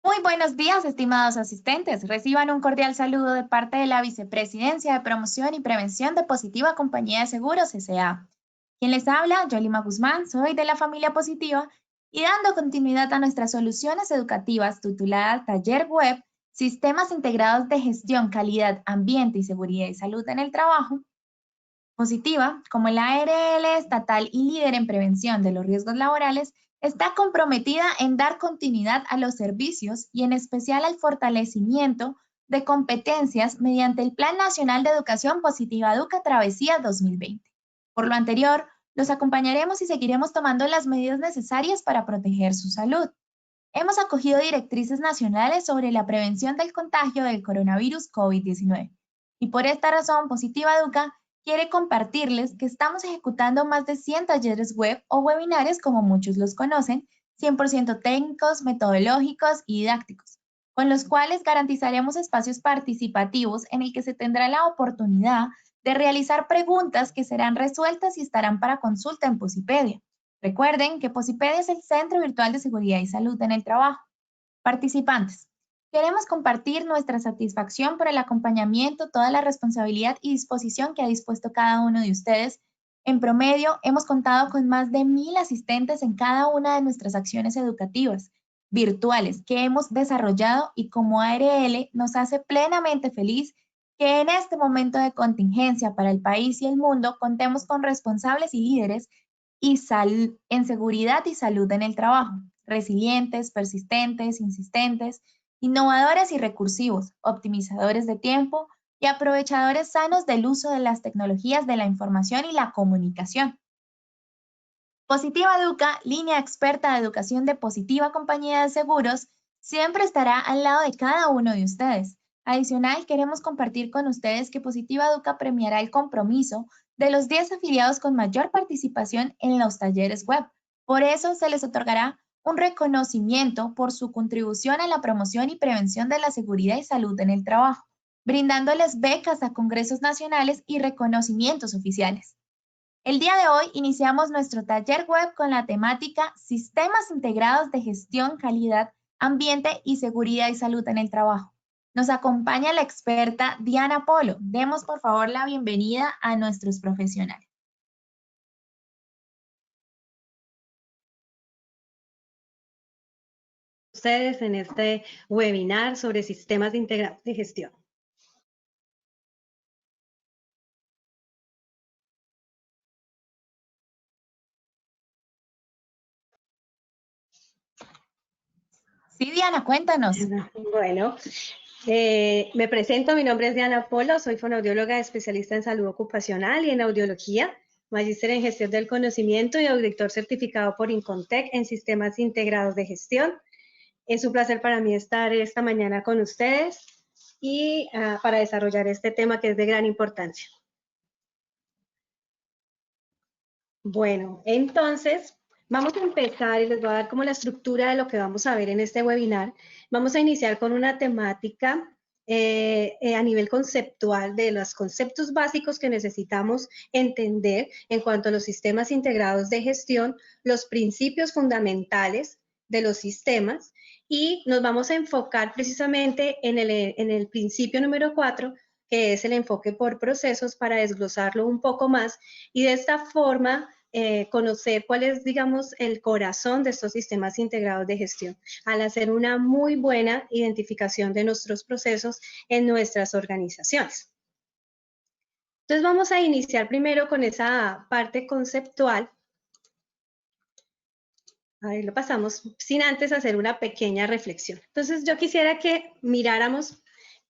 Muy buenos días, estimados asistentes. Reciban un cordial saludo de parte de la Vicepresidencia de Promoción y Prevención de Positiva Compañía de Seguros S.A. Quien les habla, Yolima Guzmán, soy de la familia Positiva y dando continuidad a nuestras soluciones educativas tituladas Taller Web, Sistemas Integrados de Gestión, Calidad, Ambiente y Seguridad y Salud en el Trabajo. Positiva, como la ARL estatal y líder en prevención de los riesgos laborales, está comprometida en dar continuidad a los servicios y en especial al fortalecimiento de competencias mediante el Plan Nacional de Educación Positiva Educa Travesía 2020. Por lo anterior, los acompañaremos y seguiremos tomando las medidas necesarias para proteger su salud. Hemos acogido directrices nacionales sobre la prevención del contagio del coronavirus COVID-19 y por esta razón Positiva Educa quiere compartirles que estamos ejecutando más de 100 talleres web o webinares, como muchos los conocen, 100% técnicos, metodológicos y didácticos, con los cuales garantizaremos espacios participativos en el que se tendrá la oportunidad de realizar preguntas que serán resueltas y estarán para consulta en Posipedia. Recuerden que Posipedia es el Centro Virtual de Seguridad y Salud en el Trabajo. Participantes, queremos compartir nuestra satisfacción por el acompañamiento, toda la responsabilidad y disposición que ha dispuesto cada uno de ustedes. En promedio, hemos contado con más de 1000 asistentes en cada una de nuestras acciones educativas virtuales que hemos desarrollado y como ARL nos hace plenamente feliz que en este momento de contingencia para el país y el mundo contemos con responsables y líderes en seguridad y salud en el trabajo, resilientes, persistentes, insistentes, innovadores y recursivos, optimizadores de tiempo y aprovechadores sanos del uso de las tecnologías de la información y la comunicación. Positiva Educa, línea experta de educación de Positiva Compañía de Seguros, siempre estará al lado de cada uno de ustedes. Adicional, queremos compartir con ustedes que Positiva Educa premiará el compromiso de los 10 afiliados con mayor participación en los talleres web. Por eso se les otorgará un reconocimiento por su contribución a la promoción y prevención de la seguridad y salud en el trabajo, brindándoles becas a congresos nacionales y reconocimientos oficiales. El día de hoy iniciamos nuestro taller web con la temática Sistemas Integrados de Gestión, Calidad, Ambiente y Seguridad y Salud en el Trabajo. Nos acompaña la experta Diana Polo. Demos por favor la bienvenida a nuestros profesionales. Ustedes en este webinar sobre sistemas integrados de gestión. Sí, Diana, cuéntanos. Bueno, me presento, mi nombre es Diana Polo, soy fonoaudióloga especialista en salud ocupacional y en audiología, magíster en gestión del conocimiento y auditor certificado por Incontec en sistemas integrados de gestión. Es un placer para mí estar esta mañana con ustedes y para desarrollar este tema que es de gran importancia. Bueno, entonces vamos a empezar y les voy a dar como la estructura de lo que vamos a ver en este webinar. Vamos a iniciar con una temática a nivel conceptual de los conceptos básicos que necesitamos entender en cuanto a los sistemas integrados de gestión, los principios fundamentales de los sistemas y nos vamos a enfocar precisamente en el principio número 4, que es el enfoque por procesos, para desglosarlo un poco más y de esta forma conocer cuál es, digamos, el corazón de estos sistemas integrados de gestión, al hacer una muy buena identificación de nuestros procesos en nuestras organizaciones. Entonces vamos a iniciar primero con esa parte conceptual. Ahí lo pasamos, sin antes hacer una pequeña reflexión. Entonces yo quisiera que miráramos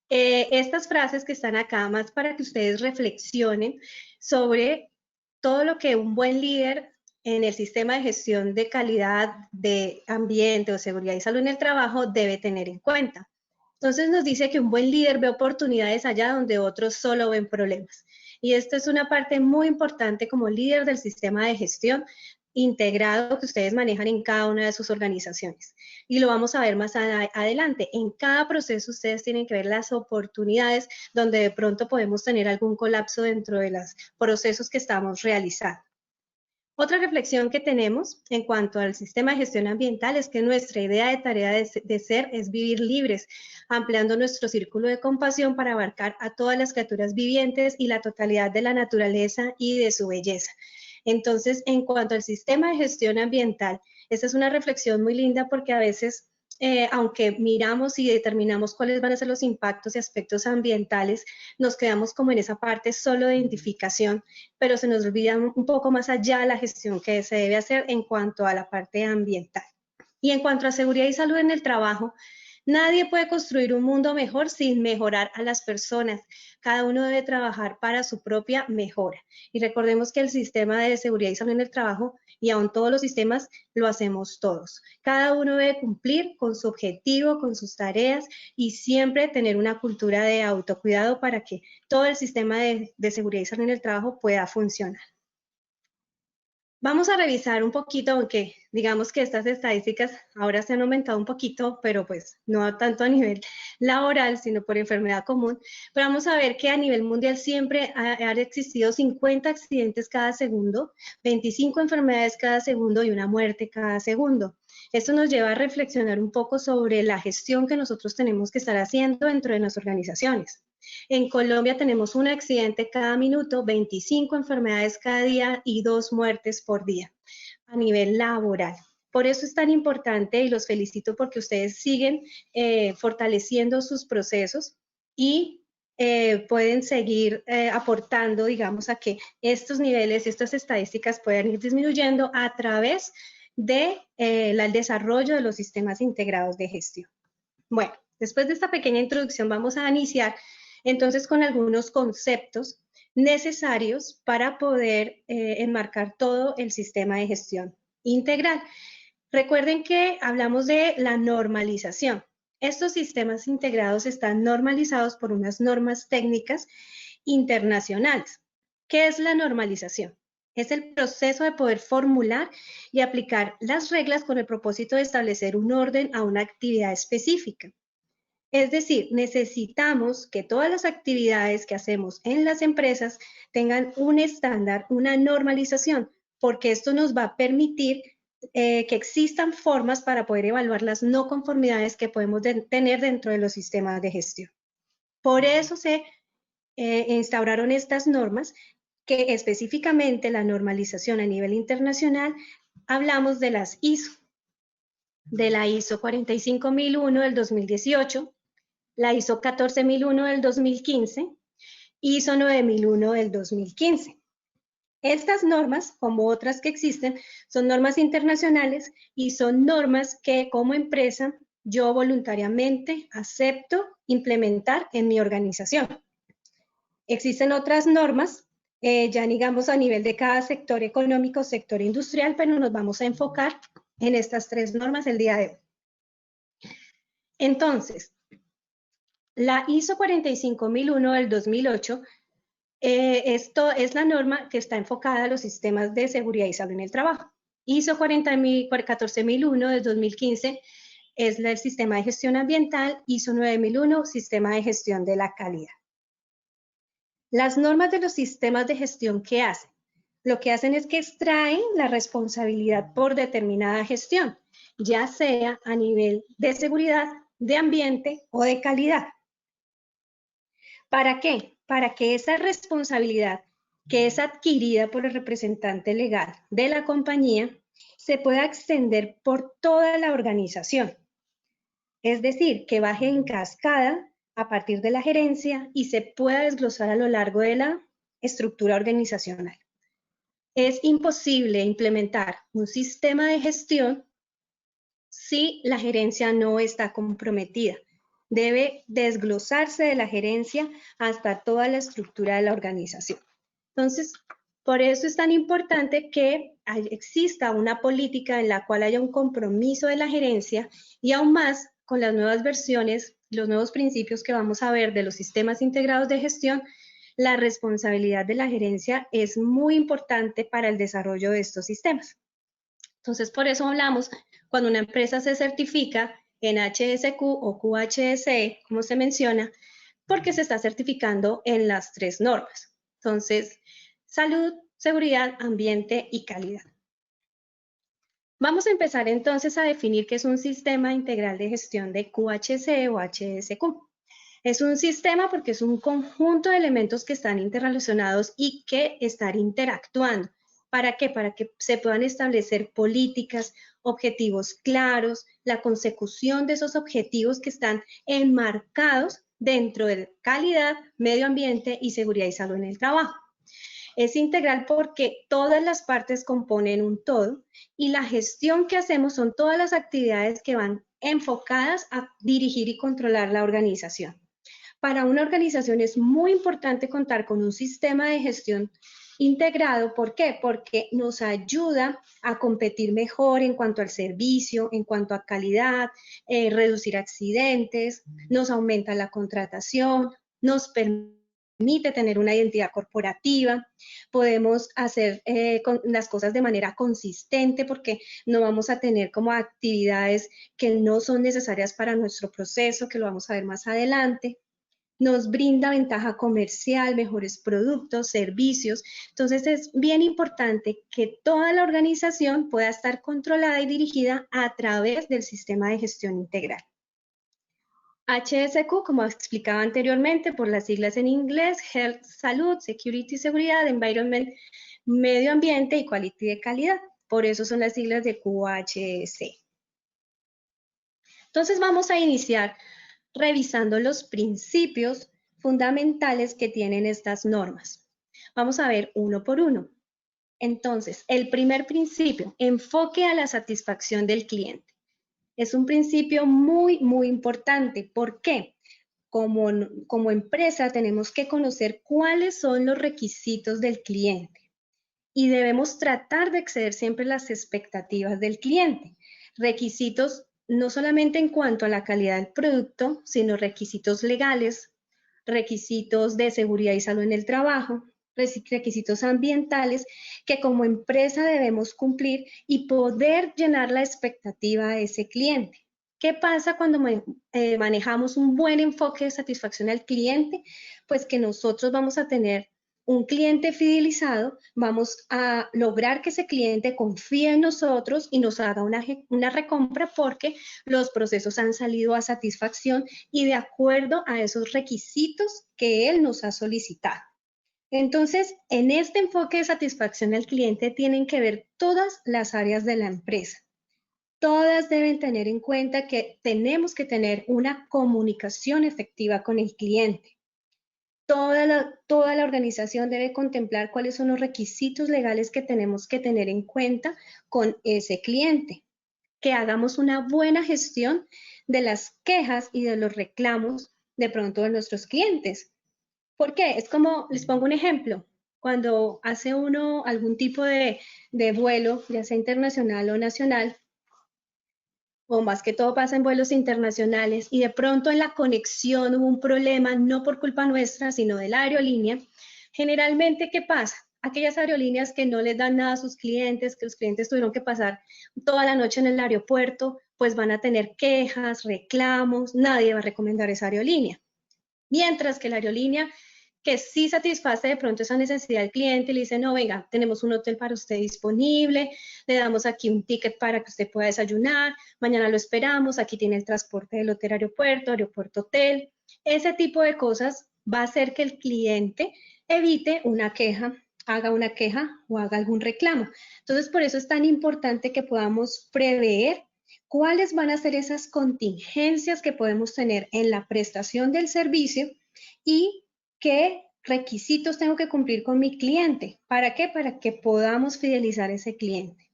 estas frases que están acá, más para que ustedes reflexionen sobre todo lo que un buen líder en el sistema de gestión de calidad, de ambiente o seguridad y salud en el trabajo debe tener en cuenta. Entonces nos dice que un buen líder ve oportunidades allá donde otros solo ven problemas. Y esto es una parte muy importante como líder del sistema de gestión integrado que ustedes manejan en cada una de sus organizaciones. Y lo vamos a ver más adelante. En cada proceso ustedes tienen que ver las oportunidades donde de pronto podemos tener algún colapso dentro de los procesos que estamos realizando. Otra reflexión que tenemos en cuanto al sistema de gestión ambiental es que nuestra idea de tarea de ser es vivir libres, ampliando nuestro círculo de compasión para abarcar a todas las criaturas vivientes y la totalidad de la naturaleza y de su belleza. Entonces, en cuanto al sistema de gestión ambiental, esta es una reflexión muy linda porque a veces aunque miramos y determinamos cuáles van a ser los impactos y aspectos ambientales, nos quedamos como en esa parte solo de identificación, pero se nos olvida un poco más allá la gestión que se debe hacer en cuanto a la parte ambiental. Y en cuanto a seguridad y salud en el trabajo, nadie puede construir un mundo mejor sin mejorar a las personas. Cada uno debe trabajar para su propia mejora. Y recordemos que el sistema de seguridad y salud en el trabajo, y aún todos los sistemas, lo hacemos todos. Cada uno debe cumplir con su objetivo, con sus tareas y siempre tener una cultura de autocuidado para que todo el sistema de seguridad y salud en el trabajo pueda funcionar. Vamos a revisar un poquito, aunque digamos que estas estadísticas ahora se han aumentado un poquito, pero pues no tanto a nivel laboral, sino por enfermedad común. Pero vamos a ver que a nivel mundial siempre han existido 50 accidentes cada segundo, 25 enfermedades cada segundo y una muerte cada segundo. Esto nos lleva a reflexionar un poco sobre la gestión que nosotros tenemos que estar haciendo dentro de nuestras organizaciones. En Colombia tenemos un accidente cada minuto, 25 enfermedades cada día y 2 muertes por día a nivel laboral. Por eso es tan importante y los felicito porque ustedes siguen fortaleciendo sus procesos y pueden seguir aportando, digamos, a que estos niveles y estas estadísticas puedan ir disminuyendo a través del desarrollo de los sistemas integrados de gestión. Bueno, después de esta pequeña introducción vamos a iniciar entonces con algunos conceptos necesarios para poder enmarcar todo el sistema de gestión integral. Recuerden que hablamos de la normalización. Estos sistemas integrados están normalizados por unas normas técnicas internacionales. ¿Qué es la normalización? Es el proceso de poder formular y aplicar las reglas con el propósito de establecer un orden a una actividad específica. Es decir, necesitamos que todas las actividades que hacemos en las empresas tengan un estándar, una normalización, porque esto nos va a permitir que existan formas para poder evaluar las no conformidades que podemos tener dentro de los sistemas de gestión. Por eso se instauraron estas normas, que específicamente la normalización a nivel internacional, hablamos de las ISO, de la ISO 45001 del 2018, la ISO 14001 del 2015, ISO 9001 del 2015. Estas normas, como otras que existen, son normas internacionales y son normas que como empresa yo voluntariamente acepto implementar en mi organización. Existen otras normas, ya digamos a nivel de cada sector económico, sector industrial, pero nos vamos a enfocar en estas 3 normas el día de hoy. Entonces, la ISO 45001 del 2008, esto es la norma que está enfocada a los sistemas de seguridad y salud en el trabajo. ISO 14001 del 2015 es el sistema de gestión ambiental, ISO 9001, sistema de gestión de la calidad. Las normas de los sistemas de gestión, ¿qué hacen? Lo que hacen es que extraen la responsabilidad por determinada gestión, ya sea a nivel de seguridad, de ambiente o de calidad. ¿Para qué? Para que esa responsabilidad que es adquirida por el representante legal de la compañía se pueda extender por toda la organización. Es decir, que baje en cascada a partir de la gerencia y se pueda desglosar a lo largo de la estructura organizacional. Es imposible implementar un sistema de gestión si la gerencia no está comprometida. Debe desglosarse de la gerencia hasta toda la estructura de la organización. Entonces, por eso es tan importante que exista una política en la cual haya un compromiso de la gerencia y aún más con las nuevas versiones, los nuevos principios que vamos a ver de los sistemas integrados de gestión, la responsabilidad de la gerencia es muy importante para el desarrollo de estos sistemas. Entonces, por eso hablamos, cuando una empresa se certifica en HSQ o QHSE, como se menciona, porque se está certificando en las 3 normas. Entonces, salud, seguridad, ambiente y calidad. Vamos a empezar entonces a definir qué es un sistema integral de gestión de QHC o HSQ. Es un sistema porque es un conjunto de elementos que están interrelacionados y que están interactuando. ¿Para qué? Para que se puedan establecer políticas, objetivos claros, la consecución de esos objetivos que están enmarcados dentro de calidad, medio ambiente y seguridad y salud en el trabajo. Es integral porque todas las partes componen un todo y la gestión que hacemos son todas las actividades que van enfocadas a dirigir y controlar la organización. Para una organización es muy importante contar con un sistema de gestión integrado. ¿Por qué? Porque nos ayuda a competir mejor en cuanto al servicio, en cuanto a calidad, reducir accidentes, nos aumenta la contratación, nos permite tener una identidad corporativa, podemos hacer las cosas de manera consistente porque no vamos a tener como actividades que no son necesarias para nuestro proceso, que lo vamos a ver más adelante. Nos brinda ventaja comercial, mejores productos, servicios. Entonces es bien importante que toda la organización pueda estar controlada y dirigida a través del sistema de gestión integral. HSQ, como explicaba anteriormente, por las siglas en inglés, Health, Salud, Security, Seguridad, Environment, Medio Ambiente y Quality de Calidad. Por eso son las siglas de QHC. Entonces vamos a iniciar revisando los principios fundamentales que tienen estas normas. Vamos a ver uno por uno. Entonces, el primer principio, enfoque a la satisfacción del cliente. Es un principio muy, muy importante. ¿Por qué? Como empresa tenemos que conocer cuáles son los requisitos del cliente y debemos tratar de exceder siempre las expectativas del cliente. Requisitos no solamente en cuanto a la calidad del producto, sino requisitos legales, requisitos de seguridad y salud en el trabajo, requisitos ambientales que como empresa debemos cumplir y poder llenar la expectativa de ese cliente. ¿Qué pasa cuando manejamos un buen enfoque de satisfacción al cliente? Pues que nosotros vamos a tener un cliente fidelizado, vamos a lograr que ese cliente confíe en nosotros y nos haga una recompra porque los procesos han salido a satisfacción y de acuerdo a esos requisitos que él nos ha solicitado. Entonces, en este enfoque de satisfacción al cliente tienen que ver todas las áreas de la empresa. Todas deben tener en cuenta que tenemos que tener una comunicación efectiva con el cliente. Toda la organización debe contemplar cuáles son los requisitos legales que tenemos que tener en cuenta con ese cliente. Que hagamos una buena gestión de las quejas y de los reclamos de pronto de nuestros clientes. ¿Por qué? Es como, les pongo un ejemplo, cuando hace uno algún tipo de vuelo, ya sea internacional o nacional, o más que todo pasa en vuelos internacionales, y de pronto en la conexión hubo un problema, no por culpa nuestra, sino de la aerolínea, generalmente, ¿qué pasa? Aquellas aerolíneas que no les dan nada a sus clientes, que los clientes tuvieron que pasar toda la noche en el aeropuerto, pues van a tener quejas, reclamos, nadie va a recomendar esa aerolínea. Mientras que la aerolínea que sí satisface de pronto esa necesidad del cliente, le dice, no, venga, tenemos un hotel para usted disponible, le damos aquí un ticket para que usted pueda desayunar, mañana lo esperamos, aquí tiene el transporte del hotel aeropuerto, aeropuerto hotel. Ese tipo de cosas va a hacer que el cliente evite una queja, haga una queja o haga algún reclamo. Entonces, por eso es tan importante que podamos prever cuáles van a ser esas contingencias que podemos tener en la prestación del servicio y qué requisitos tengo que cumplir con mi cliente. ¿Para qué? Para que podamos fidelizar a ese cliente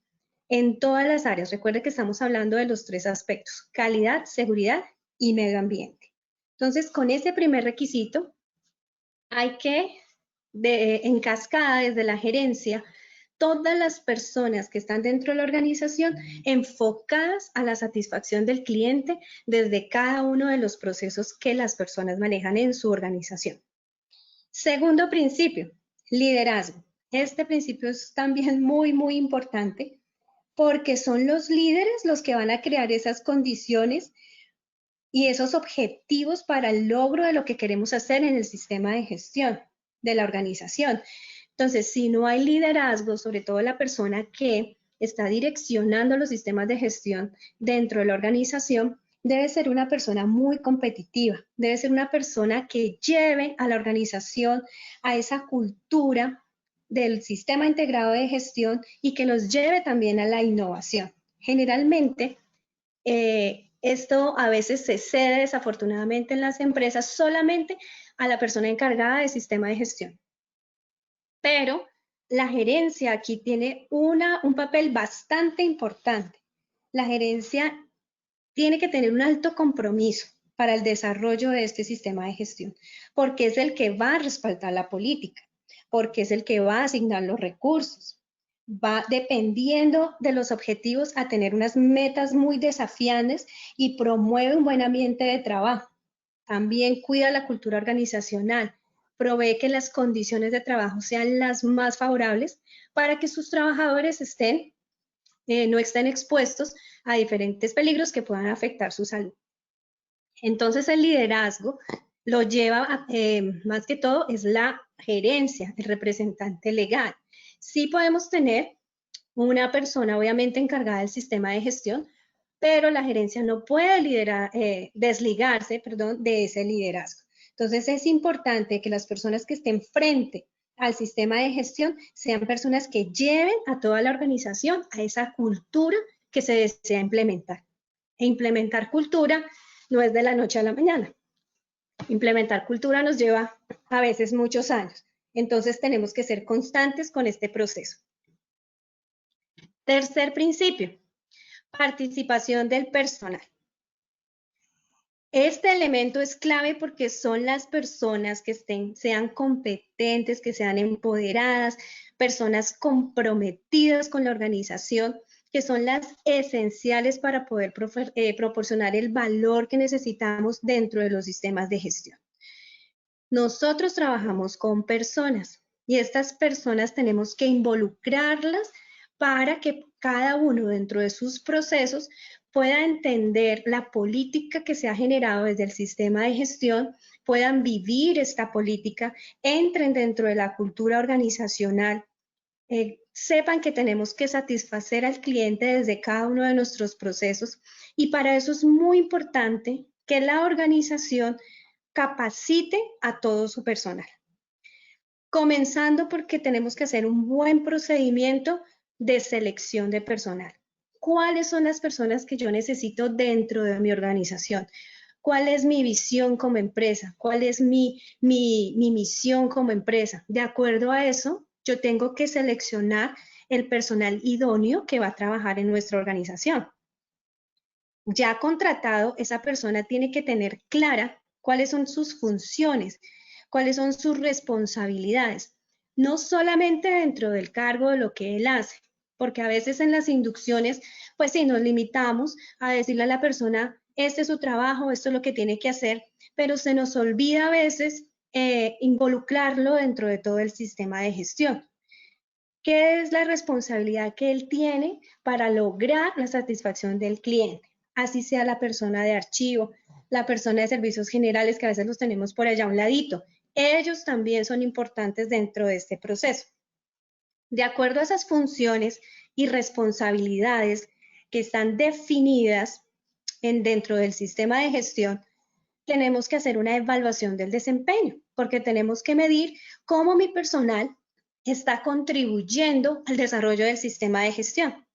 en todas las áreas. Recuerde que estamos hablando de los tres aspectos: calidad, seguridad y medio ambiente. Entonces, con ese primer requisito, hay que, en cascada, desde la gerencia, todas las personas que están dentro de la organización enfocadas a la satisfacción del cliente desde cada uno de los procesos que las personas manejan en su organización. Segundo principio, liderazgo. Este principio es también muy, muy importante porque son los líderes los que van a crear esas condiciones y esos objetivos para el logro de lo que queremos hacer en el sistema de gestión de la organización. Entonces, si no hay liderazgo, sobre todo la persona que está direccionando los sistemas de gestión dentro de la organización, debe ser una persona muy competitiva, debe ser una persona que lleve a la organización a esa cultura del sistema integrado de gestión y que los lleve también a la innovación. Generalmente, esto a veces se cede desafortunadamente en las empresas solamente a la persona encargada del sistema de gestión. Pero la gerencia aquí tiene un papel bastante importante. La gerencia tiene que tener un alto compromiso para el desarrollo de este sistema de gestión, porque es el que va a respaldar la política, porque es el que va a asignar los recursos, va dependiendo de los objetivos a tener unas metas muy desafiantes y promueve un buen ambiente de trabajo. También cuida la cultura organizacional, provee que las condiciones de trabajo sean las más favorables para que sus trabajadores no estén expuestos a diferentes peligros que puedan afectar su salud. Entonces el liderazgo lo lleva, más que todo, es la gerencia, el representante legal. Sí podemos tener una persona obviamente encargada del sistema de gestión, pero la gerencia no puede desligarse de ese liderazgo. Entonces es importante que las personas que estén frente al sistema de gestión sean personas que lleven a toda la organización a esa cultura que se desea implementar. E implementar cultura no es de la noche a la mañana. Implementar cultura nos lleva a veces muchos años. Entonces tenemos que ser constantes con este proceso. Tercer principio, participación del personal. Este elemento es clave porque son las personas que sean competentes, que sean empoderadas, personas comprometidas con la organización, que son las esenciales para poder proporcionar el valor que necesitamos dentro de los sistemas de gestión. Nosotros trabajamos con personas y estas personas tenemos que involucrarlas para que cada uno dentro de sus procesos pueda entender la política que se ha generado desde el sistema de gestión, puedan vivir esta política, entren dentro de la cultura organizacional, sepan que tenemos que satisfacer al cliente desde cada uno de nuestros procesos y para eso es muy importante que la organización capacite a todo su personal. Comenzando porque tenemos que hacer un buen procedimiento de selección de personal. ¿Cuáles son las personas que yo necesito dentro de mi organización? ¿Cuál es mi visión como empresa? ¿Cuál es mi misión como empresa? De acuerdo a eso, yo tengo que seleccionar el personal idóneo que va a trabajar en nuestra organización. Ya contratado, esa persona tiene que tener clara cuáles son sus funciones, cuáles son sus responsabilidades, no solamente dentro del cargo de lo que él hace, porque a veces en las inducciones, pues sí, nos limitamos a decirle a la persona, este es su trabajo, esto es lo que tiene que hacer, pero se nos olvida a veces involucrarlo dentro de todo el sistema de gestión. ¿Qué es la responsabilidad que él tiene para lograr la satisfacción del cliente? Así sea la persona de archivo, la persona de servicios generales, que a veces los tenemos por allá a un ladito. Ellos también son importantes dentro de este proceso. De acuerdo a esas funciones y responsabilidades que están definidas dentro del sistema de gestión, tenemos que hacer una evaluación del desempeño, porque tenemos que medir cómo mi personal está contribuyendo al desarrollo del sistema de gestión.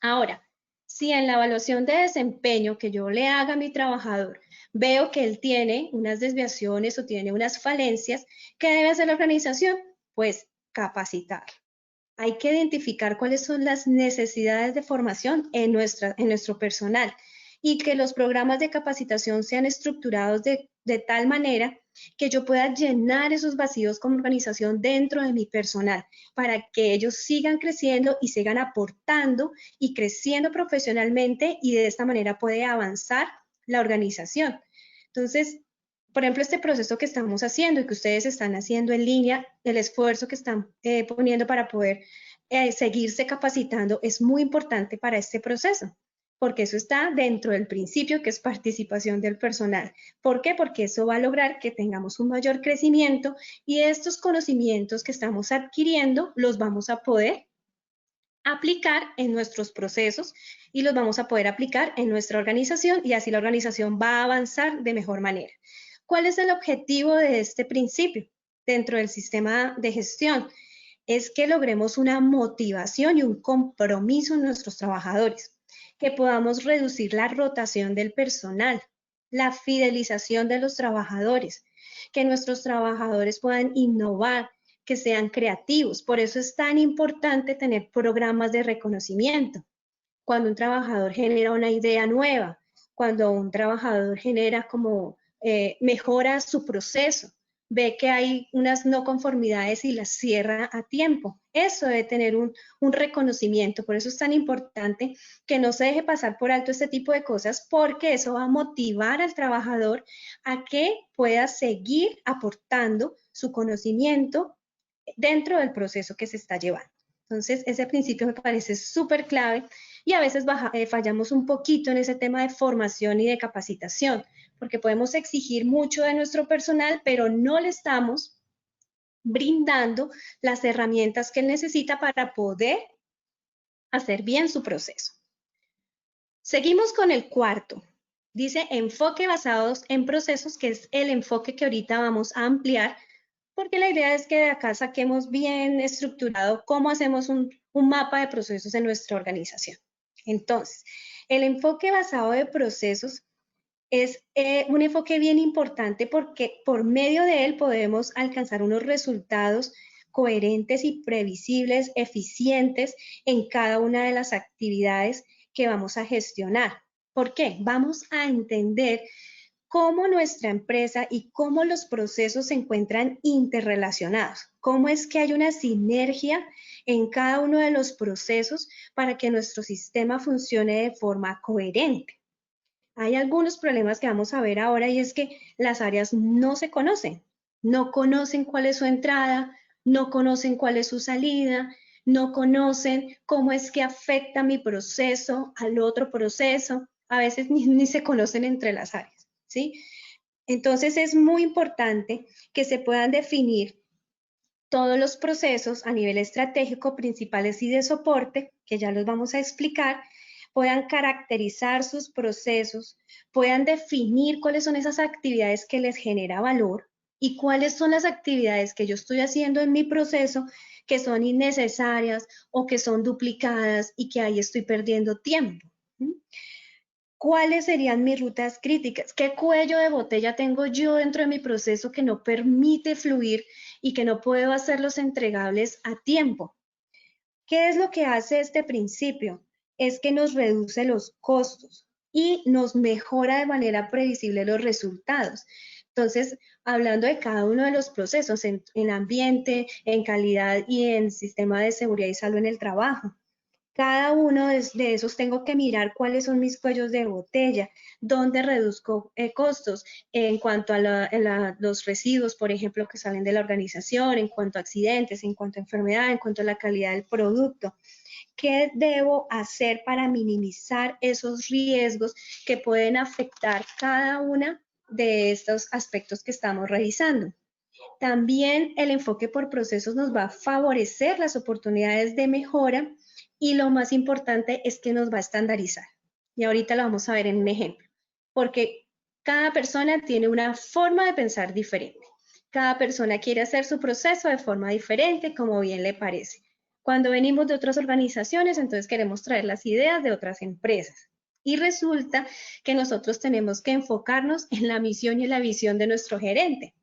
Ahora, si en la evaluación de desempeño que yo le haga a mi trabajador veo que él tiene unas desviaciones o tiene unas falencias, ¿qué debe hacer la organización? Pues capacitar. Hay que identificar cuáles son las necesidades de formación en nuestro personal y que los programas de capacitación sean estructurados de tal manera que yo pueda llenar esos vacíos como organización dentro de mi personal para que ellos sigan creciendo y sigan aportando y creciendo profesionalmente y de esta manera puede avanzar la organización. Entonces, por ejemplo, este proceso que estamos haciendo y que ustedes están haciendo en línea, el esfuerzo que están poniendo para poder seguirse capacitando es muy importante para este proceso, porque eso está dentro del principio que es participación del personal. ¿Por qué? Porque eso va a lograr que tengamos un mayor crecimiento y estos conocimientos que estamos adquiriendo los vamos a poder aplicar en nuestros procesos y los vamos a poder aplicar en nuestra organización y así la organización va a avanzar de mejor manera. ¿Cuál es el objetivo de este principio dentro del sistema de gestión? Es que logremos una motivación y un compromiso en nuestros trabajadores, que podamos reducir la rotación del personal, la fidelización de los trabajadores, que nuestros trabajadores puedan innovar, que sean creativos. Por eso es tan importante tener programas de reconocimiento. Cuando un trabajador genera una idea nueva, cuando un trabajador genera mejora su proceso, ve que hay unas no conformidades y las cierra a tiempo. Eso debe tener un reconocimiento. Por eso es tan importante que no se deje pasar por alto este tipo de cosas, porque eso va a motivar al trabajador a que pueda seguir aportando su conocimiento dentro del proceso que se está llevando. Entonces, ese principio me parece súper clave y a veces fallamos un poquito en ese tema de formación y de capacitación, porque podemos exigir mucho de nuestro personal, pero no le estamos brindando las herramientas que él necesita para poder hacer bien su proceso. Seguimos con el cuarto. Dice enfoque basados en procesos, que es el enfoque que ahorita vamos a ampliar, porque la idea es que de acá saquemos bien estructurado cómo hacemos un mapa de procesos en nuestra organización. Entonces, el enfoque basado en procesos es un enfoque bien importante porque por medio de él podemos alcanzar unos resultados coherentes y previsibles, eficientes en cada una de las actividades que vamos a gestionar. ¿Por qué? Vamos a entender cómo nuestra empresa y cómo los procesos se encuentran interrelacionados, cómo es que hay una sinergia en cada uno de los procesos para que nuestro sistema funcione de forma coherente. Hay algunos problemas que vamos a ver ahora y es que las áreas no se conocen, no conocen cuál es su entrada, no conocen cuál es su salida, no conocen cómo es que afecta mi proceso al otro proceso, a veces ni se conocen entre las áreas, ¿sí? Entonces es muy importante que se puedan definir todos los procesos a nivel estratégico, principales y de soporte, que ya los vamos a explicar, puedan caracterizar sus procesos, puedan definir cuáles son esas actividades que les genera valor y cuáles son las actividades que yo estoy haciendo en mi proceso que son innecesarias o que son duplicadas y que ahí estoy perdiendo tiempo. ¿Cuáles serían mis rutas críticas? ¿Qué cuello de botella tengo yo dentro de mi proceso que no permite fluir y que no puedo hacerlos entregables a tiempo? ¿Qué es lo que hace este principio? Es que nos reduce los costos y nos mejora de manera previsible los resultados. Entonces, hablando de cada uno de los procesos en ambiente, en calidad y en sistema de seguridad y salud en el trabajo. Cada uno de esos tengo que mirar cuáles son mis cuellos de botella, dónde reduzco costos en cuanto a los residuos, por ejemplo, que salen de la organización, en cuanto a accidentes, en cuanto a enfermedad, en cuanto a la calidad del producto. ¿Qué debo hacer para minimizar esos riesgos que pueden afectar cada uno de estos aspectos que estamos revisando? También el enfoque por procesos nos va a favorecer las oportunidades de mejora y lo más importante es que nos va a estandarizar. Y ahorita lo vamos a ver en un ejemplo, porque cada persona tiene una forma de pensar diferente. Cada persona quiere hacer su proceso de forma diferente, como bien le parece. Cuando venimos de otras organizaciones, entonces queremos traer las ideas de otras empresas. Y resulta que nosotros tenemos que enfocarnos en la misión y la visión de nuestro gerente,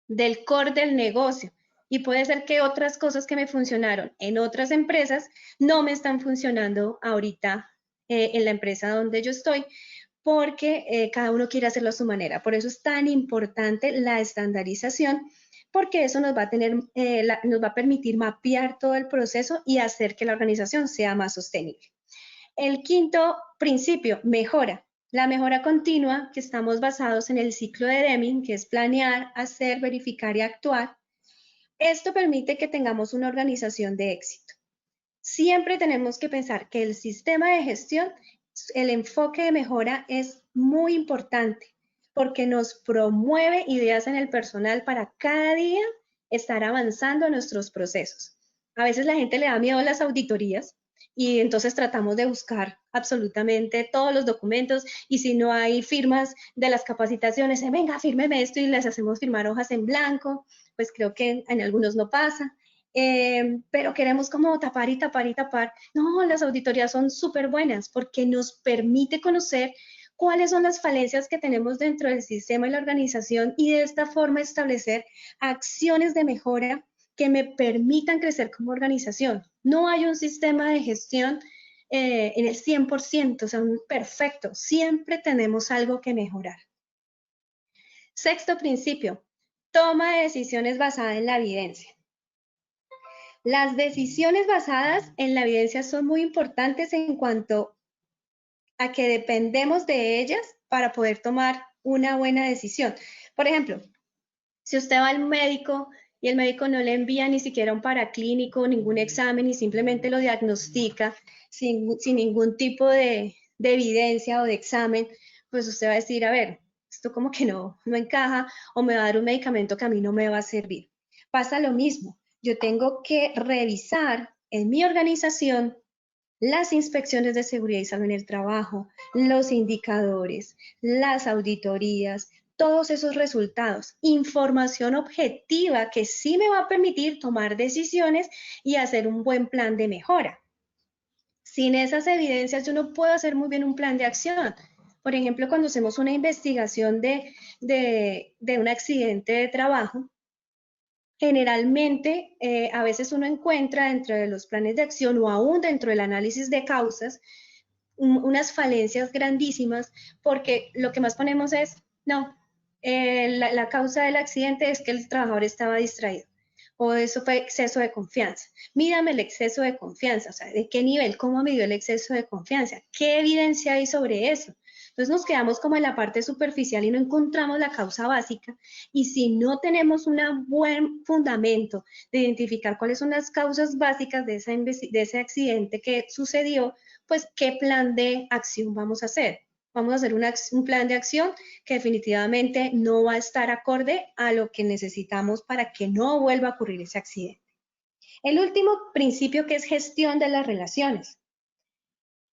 del core del negocio. Y puede ser que otras cosas que me funcionaron en otras empresas no me están funcionando ahorita en la empresa donde yo estoy, porque cada uno quiere hacerlo a su manera. Por eso es tan importante la estandarización, porque eso nos va a nos va a permitir mapear todo el proceso y hacer que la organización sea más sostenible. El quinto principio, mejora. La mejora continua, que estamos basados en el ciclo de Deming, que es planear, hacer, verificar y actuar. Esto permite que tengamos una organización de éxito. Siempre tenemos que pensar que el sistema de gestión el enfoque de mejora es muy importante porque nos promueve ideas en el personal para cada día estar avanzando en nuestros procesos. A veces la gente le da miedo a las auditorías y entonces tratamos de buscar absolutamente todos los documentos y si no hay firmas de las capacitaciones, venga, fírmeme esto y les hacemos firmar hojas en blanco, pues creo que en algunos no pasa. Pero queremos como tapar y tapar y tapar. No, las auditorías son súper buenas porque nos permite conocer cuáles son las falencias que tenemos dentro del sistema y la organización y de esta forma establecer acciones de mejora que me permitan crecer como organización. No hay un sistema de gestión en el 100%, o sea, perfecto. Siempre tenemos algo que mejorar. Sexto principio, toma de decisiones basada en la evidencia. Las decisiones basadas en la evidencia son muy importantes en cuanto a que dependemos de ellas para poder tomar una buena decisión. Por ejemplo, si usted va al médico y el médico no le envía ni siquiera un paraclínico, ningún examen y simplemente lo diagnostica sin ningún tipo de evidencia o de examen, pues usted va a decir, a ver, esto como que no encaja o me va a dar un medicamento que a mí no me va a servir. Pasa lo mismo. Yo tengo que revisar en mi organización las inspecciones de seguridad y salud en el trabajo, los indicadores, las auditorías, todos esos resultados, información objetiva que sí me va a permitir tomar decisiones y hacer un buen plan de mejora. Sin esas evidencias yo no puedo hacer muy bien un plan de acción. Por ejemplo, cuando hacemos una investigación de un accidente de trabajo, generalmente, a veces uno encuentra dentro de los planes de acción o aún dentro del análisis de causas unas falencias grandísimas porque lo que más ponemos es, no, la causa del accidente es que el trabajador estaba distraído o eso fue exceso de confianza. Mírame el exceso de confianza, o sea, ¿de qué nivel? ¿Cómo midió el exceso de confianza? ¿Qué evidencia hay sobre eso? Entonces nos quedamos como en la parte superficial y no encontramos la causa básica. Y si no tenemos un buen fundamento de identificar cuáles son las causas básicas de ese accidente que sucedió, pues qué plan de acción vamos a hacer. Vamos a hacer un plan de acción que definitivamente no va a estar acorde a lo que necesitamos para que no vuelva a ocurrir ese accidente. El último principio que es gestión de las relaciones.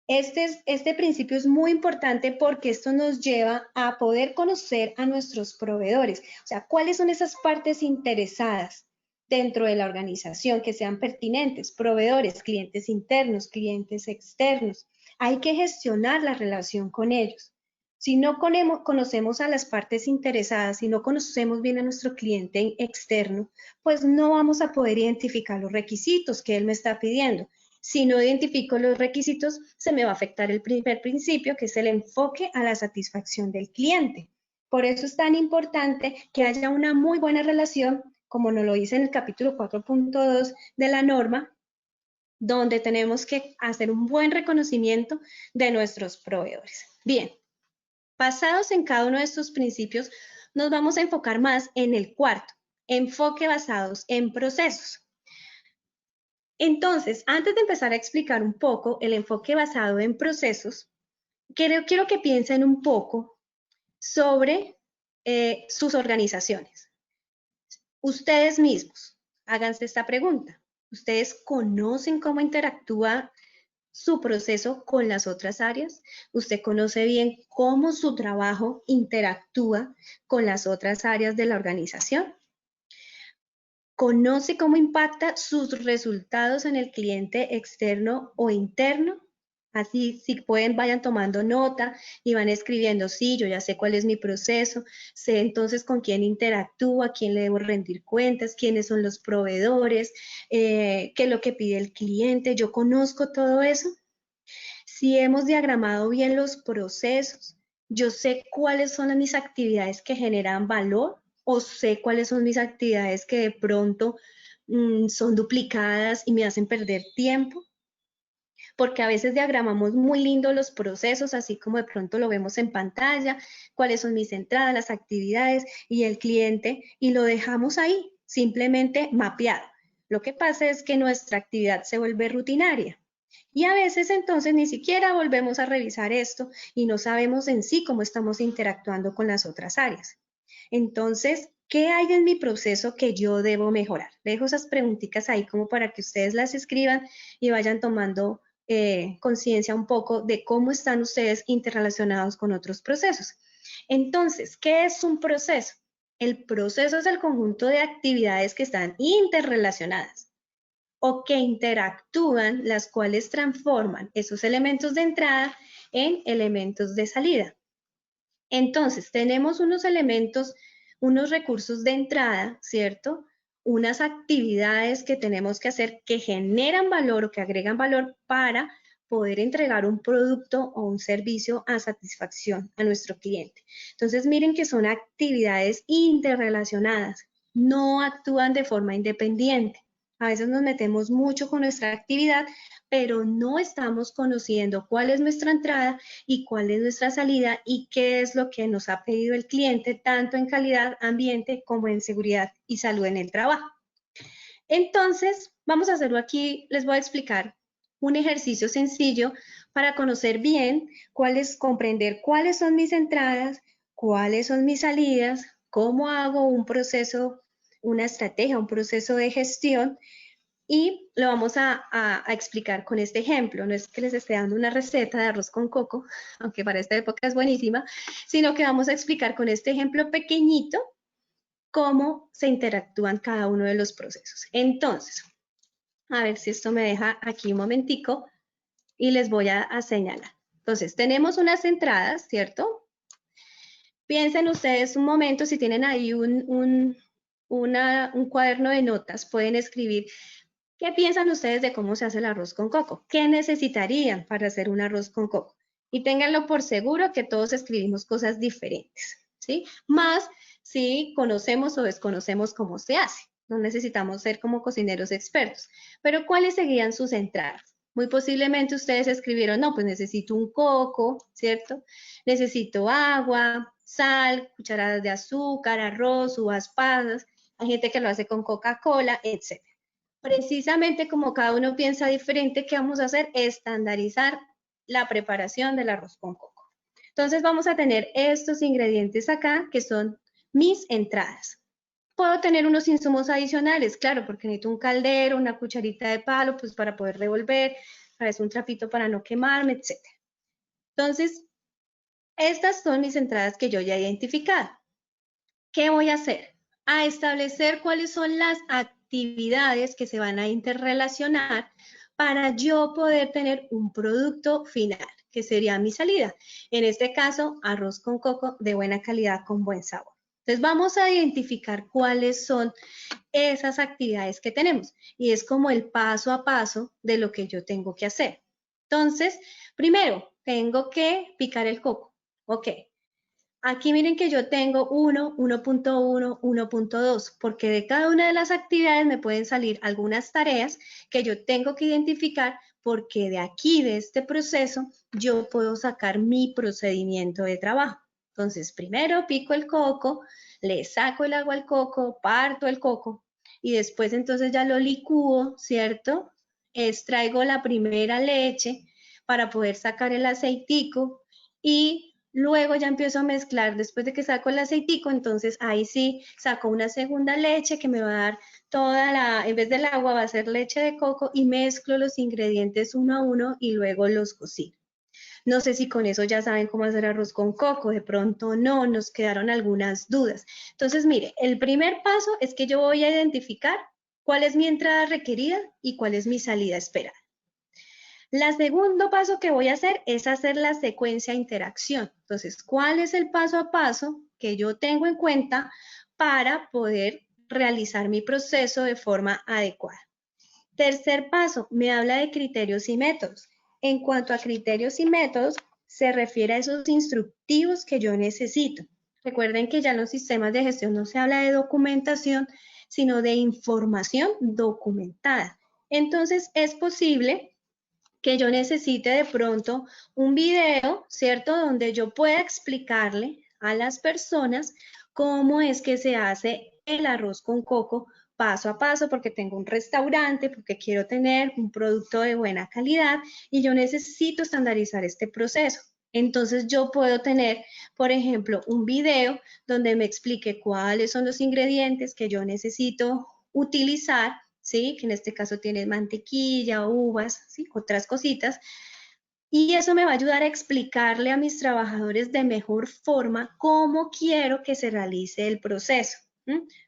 Este principio es muy importante porque esto nos lleva a poder conocer a nuestros proveedores, o sea, cuáles son esas partes interesadas dentro de la organización que sean pertinentes, proveedores, clientes internos, clientes externos. Hay que gestionar la relación con ellos. Si no conocemos a las partes interesadas, si no conocemos bien a nuestro cliente externo, pues no vamos a poder identificar los requisitos que él me está pidiendo. Si no identifico los requisitos, se me va a afectar el primer principio, que es el enfoque a la satisfacción del cliente. Por eso es tan importante que haya una muy buena relación, como nos lo dice en el capítulo 4.2 de la norma, donde tenemos que hacer un buen reconocimiento de nuestros proveedores. Bien, basados en cada uno de estos principios, nos vamos a enfocar más en el cuarto, enfoque basados en procesos. Entonces, antes de empezar a explicar un poco el enfoque basado en procesos, quiero que piensen un poco sobre sus organizaciones. Ustedes mismos, háganse esta pregunta. ¿Ustedes conocen cómo interactúa su proceso con las otras áreas? ¿Usted conoce bien cómo su trabajo interactúa con las otras áreas de la organización? ¿Conoce cómo impacta sus resultados en el cliente externo o interno? Así, si pueden, vayan tomando nota y van escribiendo, sí, yo ya sé cuál es mi proceso, sé entonces con quién interactúo, a quién le debo rendir cuentas, quiénes son los proveedores, qué es lo que pide el cliente, yo conozco todo eso. Si hemos diagramado bien los procesos, yo sé cuáles son mis actividades que generan valor o sé cuáles son mis actividades que de pronto son duplicadas y me hacen perder tiempo, porque a veces diagramamos muy lindo los procesos, así como de pronto lo vemos en pantalla, cuáles son mis entradas, las actividades y el cliente, y lo dejamos ahí, simplemente mapeado. Lo que pasa es que nuestra actividad se vuelve rutinaria Y a veces entonces ni siquiera volvemos a revisar esto y no sabemos en sí cómo estamos interactuando con las otras áreas. Entonces, ¿qué hay en mi proceso que yo debo mejorar? Dejo esas preguntitas ahí como para que ustedes las escriban y vayan tomando conciencia un poco de cómo están ustedes interrelacionados con otros procesos. Entonces, ¿qué es un proceso? El proceso es el conjunto de actividades que están interrelacionadas o que interactúan, las cuales transforman esos elementos de entrada en elementos de salida. Entonces, tenemos unos elementos, unos recursos de entrada, ¿cierto? Unas actividades que tenemos que hacer que generan valor o que agregan valor para poder entregar un producto o un servicio a satisfacción a nuestro cliente. Entonces, miren que son actividades interrelacionadas, no actúan de forma independiente. A veces nos metemos mucho con nuestra actividad, pero no estamos conociendo cuál es nuestra entrada y cuál es nuestra salida y qué es lo que nos ha pedido el cliente, tanto en calidad, ambiente, como en seguridad y salud en el trabajo. Entonces, vamos a hacerlo aquí, les voy a explicar un ejercicio sencillo para conocer bien comprender cuáles son mis entradas, cuáles son mis salidas, cómo hago un proceso, una estrategia, un proceso de gestión y lo vamos a explicar con este ejemplo. No es que les esté dando una receta de arroz con coco, aunque para esta época es buenísima, sino que vamos a explicar con este ejemplo pequeñito cómo se interactúan cada uno de los procesos. Entonces, a ver si esto me deja aquí un momentico y les voy a señalar. Entonces, tenemos unas entradas, ¿cierto? Piensen ustedes un momento, si tienen ahí un cuaderno de notas, pueden escribir. ¿Qué piensan ustedes de cómo se hace el arroz con coco? ¿Qué necesitarían para hacer un arroz con coco? Y ténganlo por seguro que todos escribimos cosas diferentes, ¿sí? Más si conocemos o desconocemos cómo se hace. No necesitamos ser como cocineros expertos. Pero ¿cuáles serían sus entradas? Muy posiblemente ustedes escribieron, no, pues necesito un coco, ¿cierto? Necesito agua, sal, cucharadas de azúcar, arroz, uvas pasas. Hay gente que lo hace con Coca-Cola, etc. Precisamente como cada uno piensa diferente, ¿qué vamos a hacer? Estandarizar la preparación del arroz con coco. Entonces vamos a tener estos ingredientes acá, que son mis entradas. Puedo tener unos insumos adicionales, claro, porque necesito un caldero, una cucharita de palo, pues para poder revolver, para un trapito para no quemarme, etc. Entonces, estas son mis entradas que yo ya he identificado. ¿Qué voy a hacer? A establecer cuáles son las actividades que se van a interrelacionar para yo poder tener un producto final, que sería mi salida. En este caso, arroz con coco de buena calidad con buen sabor. Entonces vamos a identificar cuáles son esas actividades que tenemos y es como el paso a paso de lo que yo tengo que hacer. Entonces, primero, tengo que picar el coco. Ok, aquí miren que yo tengo 1, 1.1, 1.2, porque de cada una de las actividades me pueden salir algunas tareas que yo tengo que identificar porque de aquí, de este proceso, yo puedo sacar mi procedimiento de trabajo. Entonces, primero pico el coco, le saco el agua al coco, parto el coco y después entonces ya lo licúo, ¿cierto? Extraigo la primera leche para poder sacar el aceitico y luego ya empiezo a mezclar, después de que saco el aceitico, entonces ahí sí saco una segunda leche que me va a dar en vez del agua va a ser leche de coco y mezclo los ingredientes uno a uno y luego los cocino. No sé si con eso ya saben cómo hacer arroz con coco, de pronto no, nos quedaron algunas dudas. Entonces, mire, el primer paso es que yo voy a identificar cuál es mi entrada requerida y cuál es mi salida esperada. El segundo paso que voy a hacer es hacer la secuencia interacción. Entonces, ¿cuál es el paso a paso que yo tengo en cuenta para poder realizar mi proceso de forma adecuada? Tercer paso, me habla de criterios y métodos. En cuanto a criterios y métodos, se refiere a esos instructivos que yo necesito. Recuerden que ya en los sistemas de gestión no se habla de documentación, sino de información documentada. Entonces, es posible que yo necesite de pronto un video, ¿cierto? Donde yo pueda explicarle a las personas cómo es que se hace el arroz con coco paso a paso porque tengo un restaurante, porque quiero tener un producto de buena calidad y yo necesito estandarizar este proceso. Entonces yo puedo tener, por ejemplo, un video donde me explique cuáles son los ingredientes que yo necesito utilizar, ¿sí? Que en este caso tiene mantequilla, uvas, ¿sí? Otras cositas. Y eso me va a ayudar a explicarle a mis trabajadores de mejor forma cómo quiero que se realice el proceso.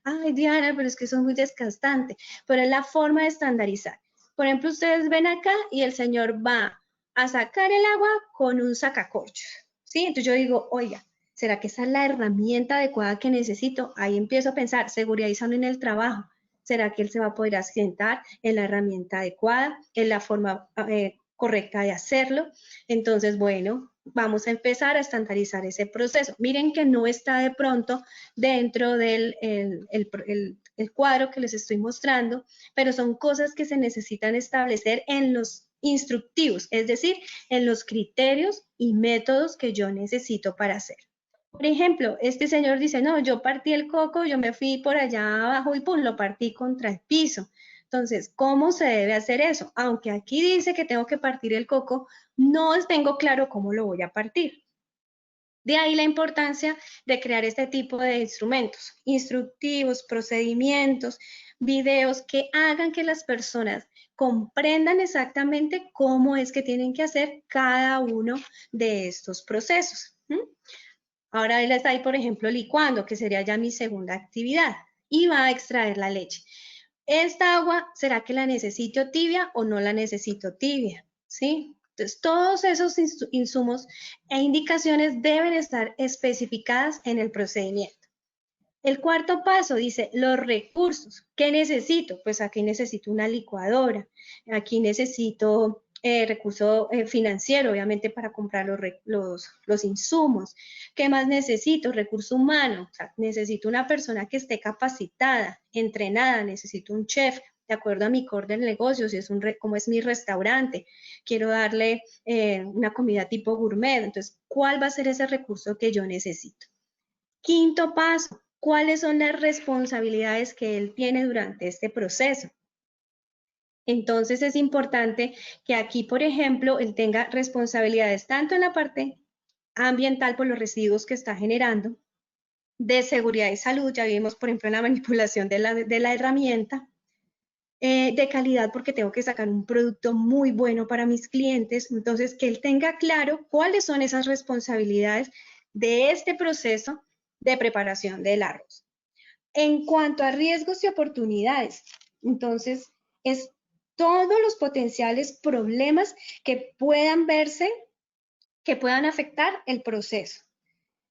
Ay, Diana, pero es que eso es muy desgastante. Pero es la forma de estandarizar. Por ejemplo, ustedes ven acá y el señor va a sacar el agua con un sacacorchos, ¿sí? Entonces yo digo, oiga, ¿será que esa es la herramienta adecuada que necesito? Ahí empiezo a pensar, seguridad y salud en el trabajo. ¿Será que él se va a poder asientar en la herramienta adecuada, en la forma correcta de hacerlo? Entonces, bueno, vamos a empezar a estandarizar ese proceso. Miren que no está de pronto dentro del el cuadro que les estoy mostrando, pero son cosas que se necesitan establecer en los instructivos, es decir, en los criterios y métodos que yo necesito para hacer. Por ejemplo, este señor dice, no, yo partí el coco, yo me fui por allá abajo y pum, lo partí contra el piso. Entonces, ¿cómo se debe hacer eso? Aunque aquí dice que tengo que partir el coco, no tengo claro cómo lo voy a partir. De ahí la importancia de crear este tipo de instrumentos, instructivos, procedimientos, videos que hagan que las personas comprendan exactamente cómo es que tienen que hacer cada uno de estos procesos. Ahora él está ahí, por ejemplo, licuando, que sería ya mi segunda actividad, y va a extraer la leche. ¿Esta agua será que la necesito tibia o no la necesito tibia? ¿Sí? Entonces, todos esos insumos e indicaciones deben estar especificadas en el procedimiento. El cuarto paso dice los recursos. ¿Qué necesito? Pues aquí necesito una licuadora, aquí necesito recurso financiero, obviamente, para comprar los insumos. ¿Qué más necesito? Recurso humano. O sea, necesito una persona que esté capacitada, entrenada, necesito un chef, de acuerdo a mi core del negocio, si es como es mi restaurante, quiero darle una comida tipo gourmet. Entonces, ¿cuál va a ser ese recurso que yo necesito? Quinto paso, ¿cuáles son las responsabilidades que él tiene durante este proceso? Entonces es importante que aquí, por ejemplo, él tenga responsabilidades tanto en la parte ambiental por los residuos que está generando, de seguridad y salud, ya vimos, por ejemplo, en la manipulación de la herramienta, de calidad porque tengo que sacar un producto muy bueno para mis clientes, entonces que él tenga claro cuáles son esas responsabilidades de este proceso de preparación del arroz. En cuanto a riesgos y oportunidades, entonces es todos los potenciales problemas que puedan verse, que puedan afectar el proceso.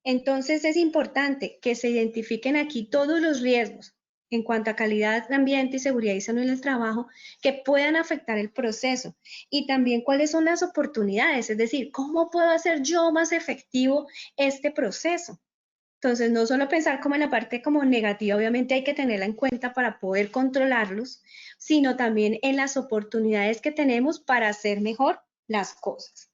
Entonces es importante que se identifiquen aquí todos los riesgos en cuanto a calidad de ambiente y seguridad y salud en el trabajo que puedan afectar el proceso y también cuáles son las oportunidades, es decir, cómo puedo hacer yo más efectivo este proceso. Entonces, no solo pensar como en la parte como negativa, obviamente hay que tenerla en cuenta para poder controlarlos, sino también en las oportunidades que tenemos para hacer mejor las cosas.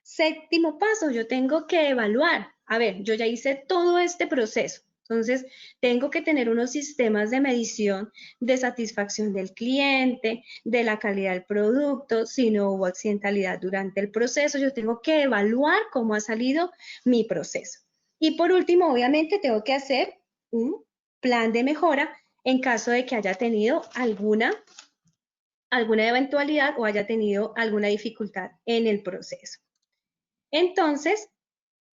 Séptimo paso, yo tengo que evaluar. A ver, yo ya hice todo este proceso. Entonces, tengo que tener unos sistemas de medición de satisfacción del cliente, de la calidad del producto, si no hubo accidentalidad durante el proceso, yo tengo que evaluar cómo ha salido mi proceso. Y por último, obviamente, tengo que hacer un plan de mejora en caso de que haya tenido alguna eventualidad o haya tenido alguna dificultad en el proceso. Entonces,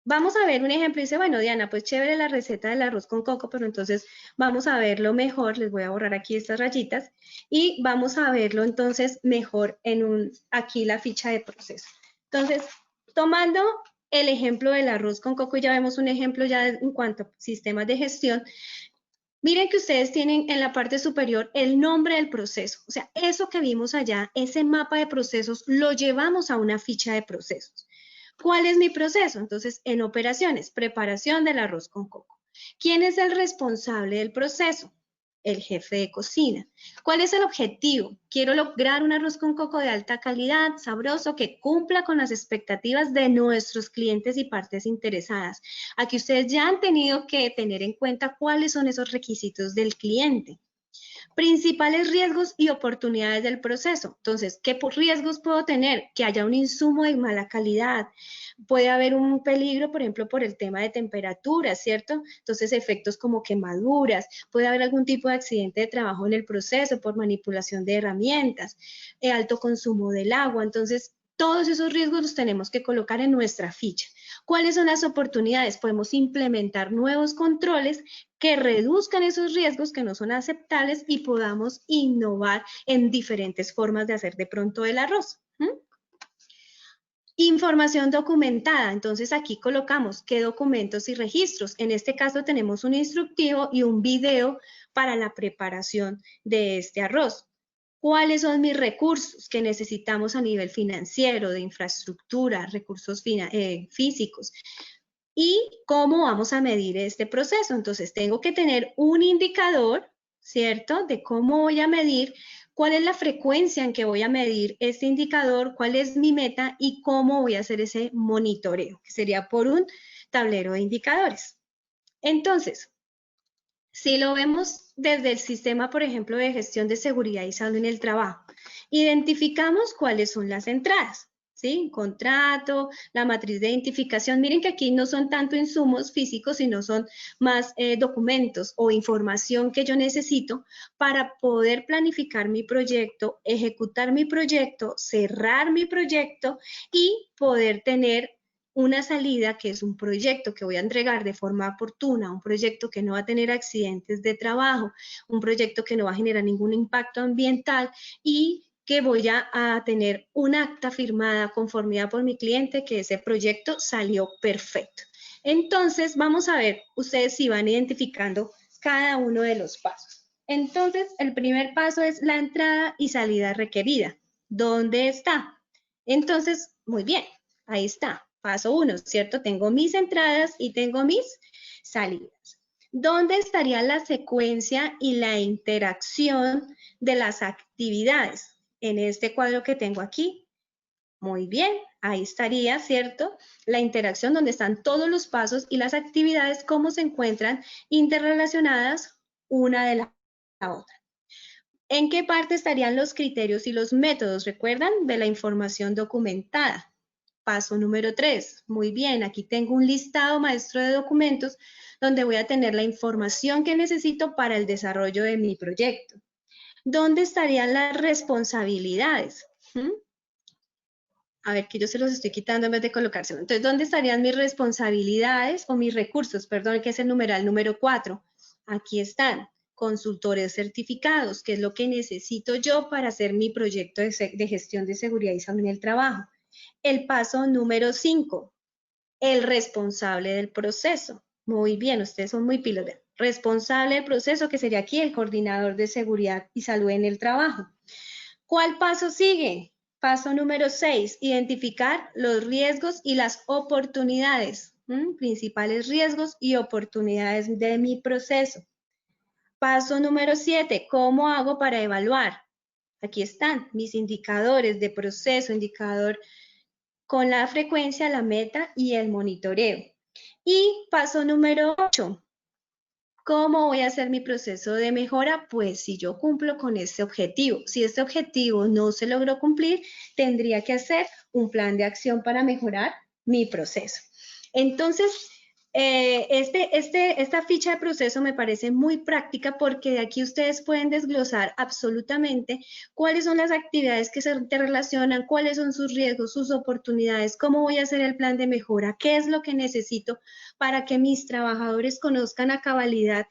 vamos a ver un ejemplo. Dice, bueno, Diana, pues chévere la receta del arroz con coco, pero entonces vamos a verlo mejor. Les voy a borrar aquí estas rayitas y vamos a verlo entonces mejor en aquí la ficha de proceso. Entonces, tomando el ejemplo del arroz con coco, y ya vemos un ejemplo ya en cuanto a sistemas de gestión. Miren que ustedes tienen en la parte superior el nombre del proceso. O sea, eso que vimos allá, ese mapa de procesos, lo llevamos a una ficha de procesos. ¿Cuál es mi proceso? Entonces, en operaciones, preparación del arroz con coco. ¿Quién es el responsable del proceso? El jefe de cocina. ¿Cuál es el objetivo? Quiero lograr un arroz con coco de alta calidad, sabroso, que cumpla con las expectativas de nuestros clientes y partes interesadas. Aquí ustedes ya han tenido que tener en cuenta cuáles son esos requisitos del cliente. Principales riesgos y oportunidades del proceso. Entonces, ¿qué riesgos puedo tener? Que haya un insumo de mala calidad. Puede haber un peligro, por ejemplo, por el tema de temperatura, ¿cierto? Entonces, efectos como quemaduras. Puede haber algún tipo de accidente de trabajo en el proceso por manipulación de herramientas, alto consumo del agua. Entonces, todos esos riesgos los tenemos que colocar en nuestra ficha. ¿Cuáles son las oportunidades? Podemos implementar nuevos controles que reduzcan esos riesgos que no son aceptables y podamos innovar en diferentes formas de hacer de pronto el arroz. Información documentada. Entonces aquí colocamos qué documentos y registros. En este caso tenemos un instructivo y un video para la preparación de este arroz. ¿Cuáles son mis recursos que necesitamos a nivel financiero, de infraestructura, recursos físicos? ¿Y cómo vamos a medir este proceso? Entonces, tengo que tener un indicador, ¿cierto? De cómo voy a medir, cuál es la frecuencia en que voy a medir este indicador, cuál es mi meta y cómo voy a hacer ese monitoreo, que sería por un tablero de indicadores. Entonces, si lo vemos desde el sistema, por ejemplo, de gestión de seguridad y salud en el trabajo, identificamos cuáles son las entradas, ¿sí? Contrato, la matriz de identificación. Miren que aquí no son tanto insumos físicos, sino son más documentos o información que yo necesito para poder planificar mi proyecto, ejecutar mi proyecto, cerrar mi proyecto y poder tener una salida que es un proyecto que voy a entregar de forma oportuna, un proyecto que no va a tener accidentes de trabajo, un proyecto que no va a generar ningún impacto ambiental y que voy a tener un acta firmada conformidad por mi cliente que ese proyecto salió perfecto. Entonces, vamos a ver, ustedes si van identificando cada uno de los pasos. Entonces, el primer paso es la entrada y salida requerida. ¿Dónde está? Entonces, muy bien, ahí está. Paso 1, ¿cierto? Tengo mis entradas y tengo mis salidas. ¿Dónde estaría la secuencia y la interacción de las actividades? En este cuadro que tengo aquí. Muy bien, ahí estaría, ¿cierto? La interacción donde están todos los pasos y las actividades, cómo se encuentran interrelacionadas una de la otra. ¿En qué parte estarían los criterios y los métodos? ¿Recuerdan? De la información documentada. Paso número 3. Muy bien, aquí tengo un listado maestro de documentos donde voy a tener la información que necesito para el desarrollo de mi proyecto. ¿Dónde estarían las responsabilidades? A ver, que yo se los estoy quitando en vez de colocárselo. Entonces, ¿dónde estarían mis responsabilidades o mis recursos? Perdón, que es el numeral número 4. Aquí están. Consultores certificados, que es lo que necesito yo para hacer mi proyecto de gestión de seguridad y salud en el trabajo. El paso número 5, el responsable del proceso. Muy bien, ustedes son muy pilos. Responsable del proceso, que sería aquí el coordinador de seguridad y salud en el trabajo. ¿Cuál paso sigue? Paso número 6, identificar los riesgos y las oportunidades. Principales riesgos y oportunidades de mi proceso. Paso número 7, ¿cómo hago para evaluar? Aquí están mis indicadores de proceso, indicador con la frecuencia, la meta y el monitoreo. Y paso número 8, ¿cómo voy a hacer mi proceso de mejora? Pues si yo cumplo con este objetivo. Si este objetivo no se logró cumplir, tendría que hacer un plan de acción para mejorar mi proceso. Entonces, esta ficha de proceso me parece muy práctica porque de aquí ustedes pueden desglosar absolutamente cuáles son las actividades que se interrelacionan, cuáles son sus riesgos, sus oportunidades, cómo voy a hacer el plan de mejora, qué es lo que necesito para que mis trabajadores conozcan a cabalidad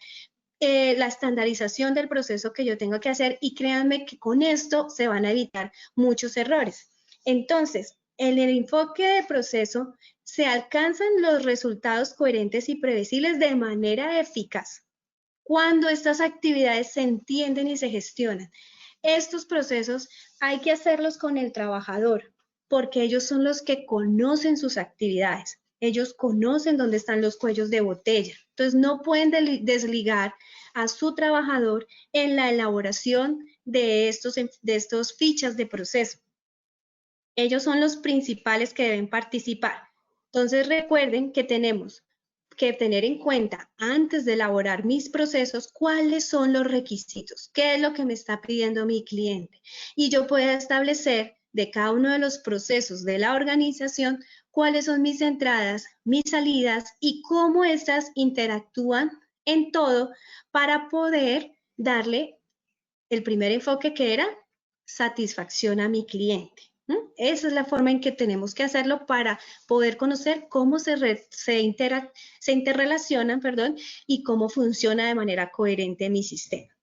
la estandarización del proceso que yo tengo que hacer y créanme que con esto se van a evitar muchos errores. Entonces, en el enfoque de proceso se alcanzan los resultados coherentes y previsibles de manera eficaz cuando estas actividades se entienden y se gestionan. Estos procesos hay que hacerlos con el trabajador porque ellos son los que conocen sus actividades. Ellos conocen dónde están los cuellos de botella. Entonces, no pueden desligar a su trabajador en la elaboración de estos fichas de proceso. Ellos son los principales que deben participar. Entonces, recuerden que tenemos que tener en cuenta antes de elaborar mis procesos cuáles son los requisitos, qué es lo que me está pidiendo mi cliente. Y yo pueda establecer de cada uno de los procesos de la organización cuáles son mis entradas, mis salidas y cómo estas interactúan en todo para poder darle el primer enfoque que era satisfacción a mi cliente. Esa es la forma en que tenemos que hacerlo para poder conocer cómo se interrelacionan, y cómo funciona de manera coherente mi sistema.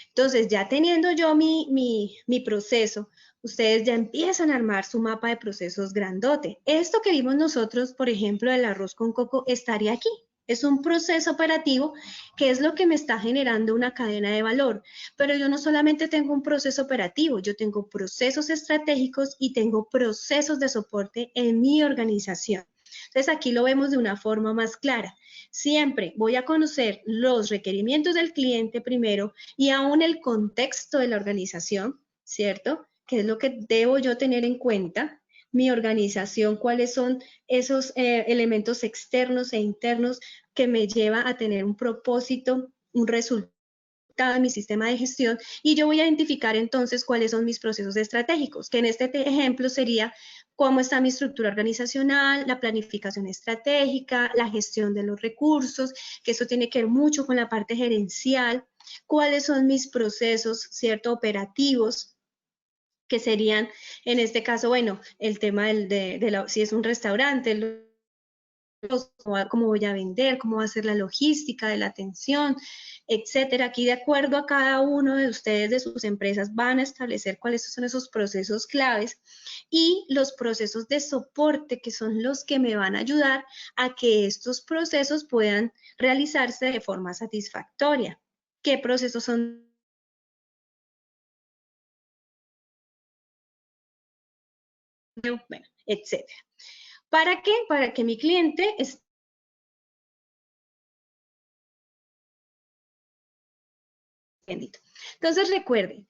Entonces, ya teniendo yo mi proceso, ustedes ya empiezan a armar su mapa de procesos grandote. Esto que vimos nosotros, por ejemplo, del arroz con coco, estaría aquí. Es un proceso operativo que es lo que me está generando una cadena de valor. Pero yo no solamente tengo un proceso operativo, yo tengo procesos estratégicos y tengo procesos de soporte en mi organización. Entonces, aquí lo vemos de una forma más clara. Siempre voy a conocer los requerimientos del cliente primero y aún el contexto de la organización, ¿cierto? ¿Qué es lo que debo yo tener en cuenta? Mi organización, cuáles son esos elementos externos e internos que me lleva a tener un propósito, un resultado en mi sistema de gestión, y yo voy a identificar entonces cuáles son mis procesos estratégicos, que en este ejemplo sería cómo está mi estructura organizacional, la planificación estratégica, la gestión de los recursos, que eso tiene que ver mucho con la parte gerencial, cuáles son mis procesos, ¿cierto?, operativos, que serían, en este caso, bueno, el tema si es un restaurante, cómo voy a vender, cómo va a ser la logística de la atención, etcétera. Aquí, de acuerdo a cada uno de ustedes, de sus empresas, van a establecer cuáles son esos procesos claves y los procesos de soporte, que son los que me van a ayudar a que estos procesos puedan realizarse de forma satisfactoria. ¿Qué procesos son? Bueno, etcétera. ¿Para qué? Para que mi cliente esté bendito. Entonces, recuerden,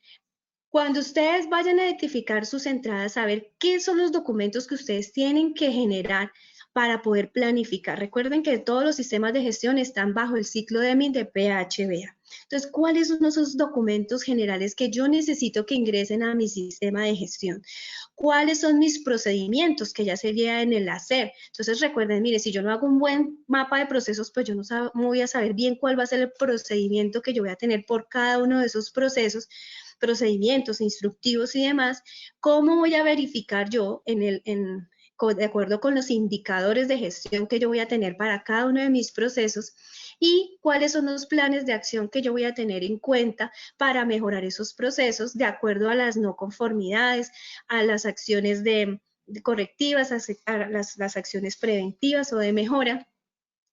cuando ustedes vayan a identificar sus entradas, saber qué son los documentos que ustedes tienen que generar para poder planificar. Recuerden que todos los sistemas de gestión están bajo el ciclo Deming de PHBA. Entonces, ¿cuáles son esos documentos generales que yo necesito que ingresen a mi sistema de gestión? ¿Cuáles son mis procedimientos? Que ya sería en el hacer. Entonces, recuerden, mire, si yo no hago un buen mapa de procesos, pues yo no voy a saber bien cuál va a ser el procedimiento que yo voy a tener por cada uno de esos procesos, procedimientos instructivos y demás. ¿Cómo voy a verificar yo de acuerdo con los indicadores de gestión que yo voy a tener para cada uno de mis procesos? Y cuáles son los planes de acción que yo voy a tener en cuenta para mejorar esos procesos de acuerdo a las no conformidades, a las acciones correctivas, a las acciones preventivas o de mejora,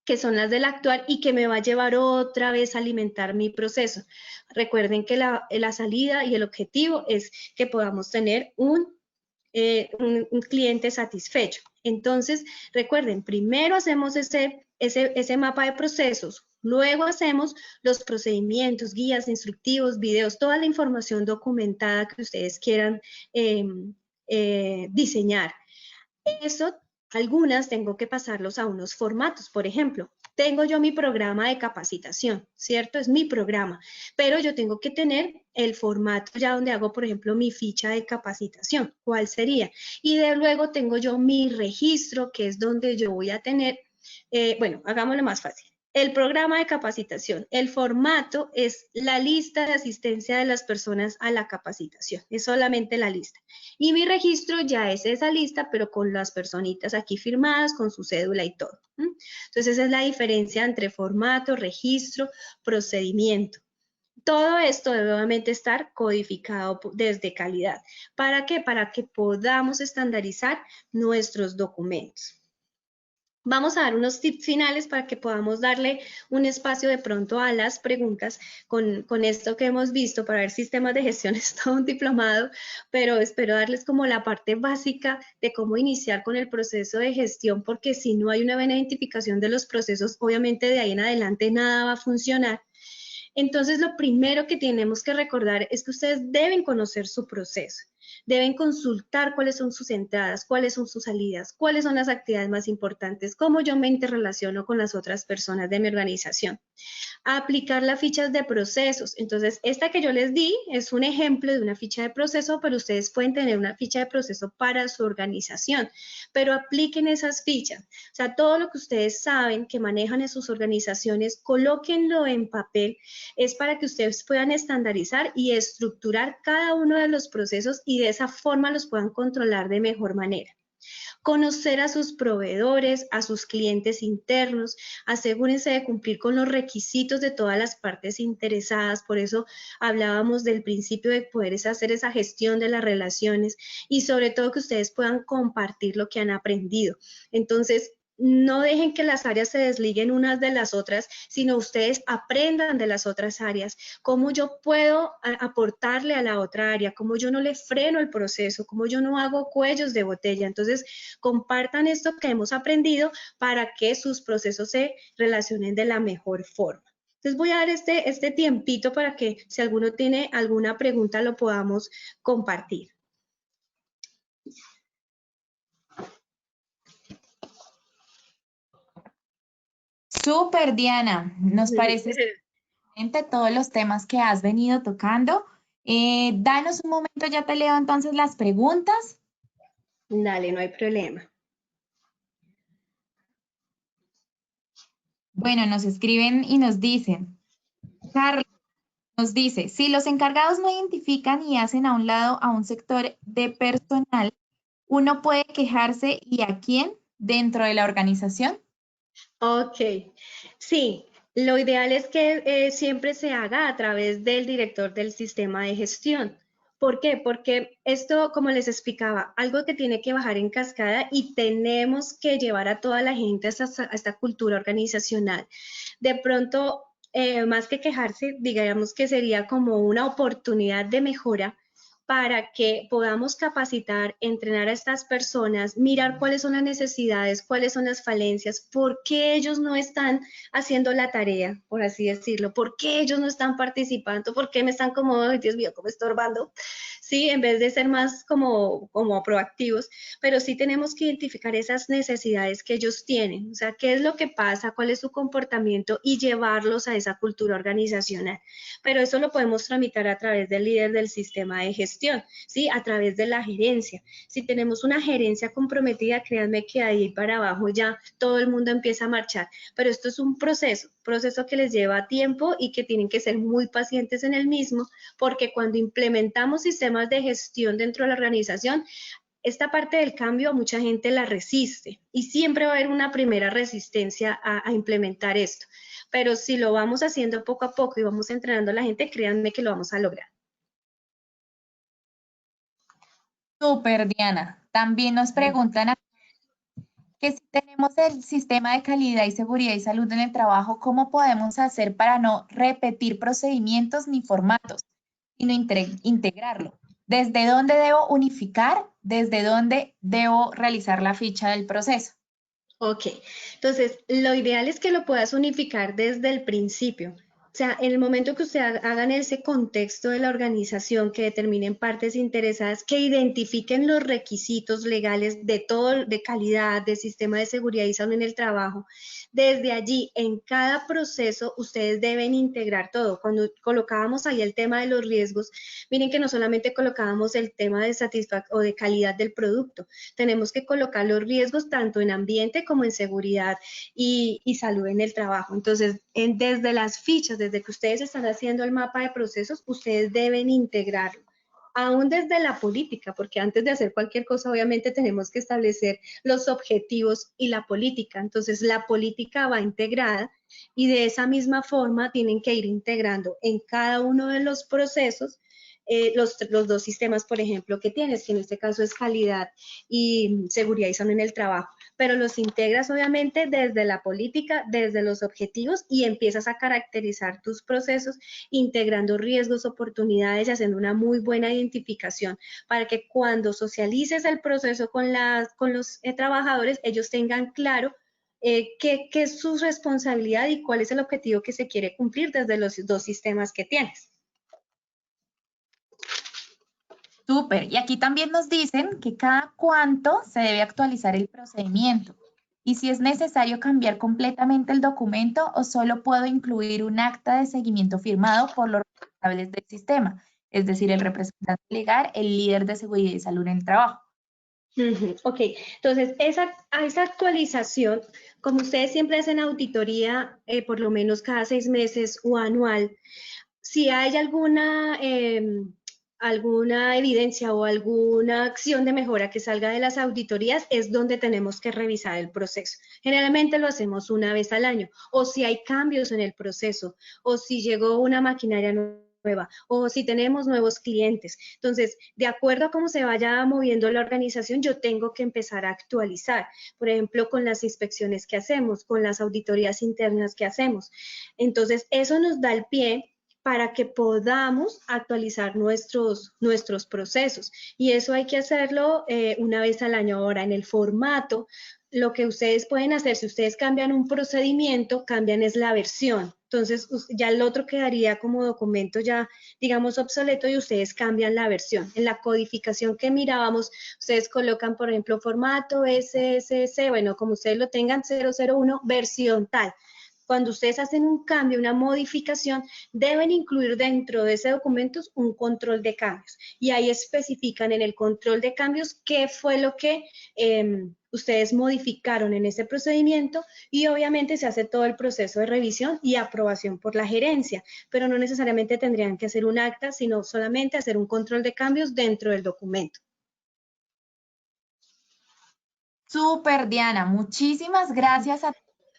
que son las del actual y que me va a llevar otra vez a alimentar mi proceso. Recuerden que la salida y el objetivo es que podamos tener un cliente satisfecho. Entonces, recuerden, primero hacemos ese mapa de procesos, luego hacemos los procedimientos, guías, instructivos, videos, toda la información documentada que ustedes quieran diseñar. Eso, algunas tengo que pasarlos a unos formatos. Por ejemplo, tengo yo mi programa de capacitación, ¿cierto? Es mi programa, pero yo tengo que tener el formato ya donde hago, por ejemplo, mi ficha de capacitación. ¿Cuál sería? Y de luego tengo yo mi registro, que es donde yo voy a tener, bueno, hagámoslo más fácil. El programa de capacitación, el formato es la lista de asistencia de las personas a la capacitación, es solamente la lista. Y mi registro ya es esa lista, pero con las personitas aquí firmadas, con su cédula y todo. Entonces, esa es la diferencia entre formato, registro, procedimiento. Todo esto debe obviamente estar codificado desde calidad. ¿Para qué? Para que podamos estandarizar nuestros documentos. Vamos a dar unos tips finales para que podamos darle un espacio de pronto a las preguntas con esto que hemos visto. Para ver sistemas de gestión es todo un diplomado, pero espero darles como la parte básica de cómo iniciar con el proceso de gestión, porque si no hay una buena identificación de los procesos, obviamente de ahí en adelante nada va a funcionar. Entonces, lo primero que tenemos que recordar es que ustedes deben conocer su proceso. Deben consultar cuáles son sus entradas, cuáles son sus salidas, cuáles son las actividades más importantes, cómo yo me interrelaciono con las otras personas de mi organización. Aplicar las fichas de procesos. Entonces, esta que yo les di es un ejemplo de una ficha de proceso, pero ustedes pueden tener una ficha de proceso para su organización, pero apliquen esas fichas. O sea, todo lo que ustedes saben que manejan en sus organizaciones, colóquenlo en papel, es para que ustedes puedan estandarizar y estructurar cada uno de los procesos y de esa forma los puedan controlar de mejor manera. Conocer a sus proveedores, a sus clientes internos, asegúrense de cumplir con los requisitos de todas las partes interesadas, por eso hablábamos del principio de poder hacer esa gestión de las relaciones y sobre todo que ustedes puedan compartir lo que han aprendido. Entonces, no dejen que las áreas se desliguen unas de las otras, sino ustedes aprendan de las otras áreas, cómo yo puedo aportarle a la otra área, cómo yo no le freno el proceso, cómo yo no hago cuellos de botella. Entonces, compartan esto que hemos aprendido para que sus procesos se relacionen de la mejor forma. Entonces voy a dar este tiempito para que si alguno tiene alguna pregunta lo podamos compartir. Súper, Diana. Nos parece excelente todos los temas que has venido tocando. Danos un momento, ya te leo entonces las preguntas. Dale, no hay problema. Bueno, nos escriben y nos dicen, Carlos nos dice, si los encargados no identifican y hacen a un lado a un sector de personal, ¿uno puede quejarse y a quién dentro de la organización? Ok, sí, lo ideal es que siempre se haga a través del director del sistema de gestión. ¿Por qué? Porque esto, como les explicaba, algo que tiene que bajar en cascada y tenemos que llevar a toda la gente a esta cultura organizacional. De pronto, más que quejarse, digamos que sería como una oportunidad de mejora para que podamos capacitar, entrenar a estas personas, mirar cuáles son las necesidades, cuáles son las falencias, por qué ellos no están haciendo la tarea, por así decirlo, por qué ellos no están participando, por qué me están como, ay, Dios mío, como estorbando, sí, en vez de ser más como proactivos, pero sí tenemos que identificar esas necesidades que ellos tienen, o sea, qué es lo que pasa, cuál es su comportamiento y llevarlos a esa cultura organizacional. Pero eso lo podemos tramitar a través del líder del sistema de gestión, ¿sí? A través de la gerencia. Si tenemos una gerencia comprometida, créanme que ahí para abajo ya todo el mundo empieza a marchar. Pero esto es un proceso que les lleva tiempo y que tienen que ser muy pacientes en el mismo, porque cuando implementamos sistemas de gestión dentro de la organización, esta parte del cambio a mucha gente la resiste y siempre va a haber una primera resistencia a implementar esto. Pero si lo vamos haciendo poco a poco y vamos entrenando a la gente, créanme que lo vamos a lograr. Súper, Diana. También nos preguntan que si tenemos el sistema de calidad y seguridad y salud en el trabajo, ¿cómo podemos hacer para no repetir procedimientos ni formatos, sino integrarlo? ¿Desde dónde debo unificar? ¿Desde dónde debo realizar la ficha del proceso? Ok, entonces lo ideal es que lo puedas unificar desde el principio. O sea, en el momento que ustedes hagan ese contexto de la organización, que determinen partes interesadas, que identifiquen los requisitos legales de todo, de calidad, de sistema de seguridad y salud en el trabajo, desde allí, en cada proceso, ustedes deben integrar todo. Cuando colocábamos ahí el tema de los riesgos, miren que no solamente colocábamos el tema de satisfacción o de calidad del producto, tenemos que colocar los riesgos tanto en ambiente como en seguridad y salud en el trabajo. Entonces, desde las fichas, desde que ustedes están haciendo el mapa de procesos, ustedes deben integrarlo. Aún desde la política, porque antes de hacer cualquier cosa, obviamente tenemos que establecer los objetivos y la política. Entonces, la política va integrada y de esa misma forma tienen que ir integrando en cada uno de los procesos los dos sistemas, por ejemplo, que tienes, que en este caso es calidad y seguridad y salud en el trabajo, pero los integras obviamente desde la política, desde los objetivos y empiezas a caracterizar tus procesos integrando riesgos, oportunidades y haciendo una muy buena identificación para que cuando socialices el proceso con los trabajadores, ellos tengan claro qué es su responsabilidad y cuál es el objetivo que se quiere cumplir desde los dos sistemas que tienes. Súper. Y aquí también nos dicen que cada cuánto se debe actualizar el procedimiento y si es necesario cambiar completamente el documento o solo puedo incluir un acta de seguimiento firmado por los responsables del sistema, es decir, el representante legal, el líder de seguridad y salud en el trabajo. Ok, entonces a esa actualización, como ustedes siempre hacen auditoría por lo menos cada 6 meses o anual, si hay alguna evidencia o alguna acción de mejora que salga de las auditorías, es donde tenemos que revisar el proceso. Generalmente lo hacemos una vez al año, o si hay cambios en el proceso, o si llegó una maquinaria nueva, o si tenemos nuevos clientes. Entonces, de acuerdo a cómo se vaya moviendo la organización, yo tengo que empezar a actualizar, por ejemplo, con las inspecciones que hacemos, con las auditorías internas que hacemos. Entonces, eso nos da el pie para que podamos actualizar nuestros procesos. Y eso hay que hacerlo una vez al año. Ahora, en el formato, lo que ustedes pueden hacer, si ustedes cambian un procedimiento, cambian es la versión. Entonces, ya el otro quedaría como documento ya, digamos, obsoleto y ustedes cambian la versión. En la codificación que mirábamos, ustedes colocan, por ejemplo, formato SSC, bueno, como ustedes lo tengan, 001, versión tal. Cuando ustedes hacen un cambio, una modificación, deben incluir dentro de ese documento un control de cambios. Y ahí especifican en el control de cambios qué fue lo que ustedes modificaron en ese procedimiento y obviamente se hace todo el proceso de revisión y aprobación por la gerencia, pero no necesariamente tendrían que hacer un acta, sino solamente hacer un control de cambios dentro del documento. Súper, Diana. Muchísimas gracias a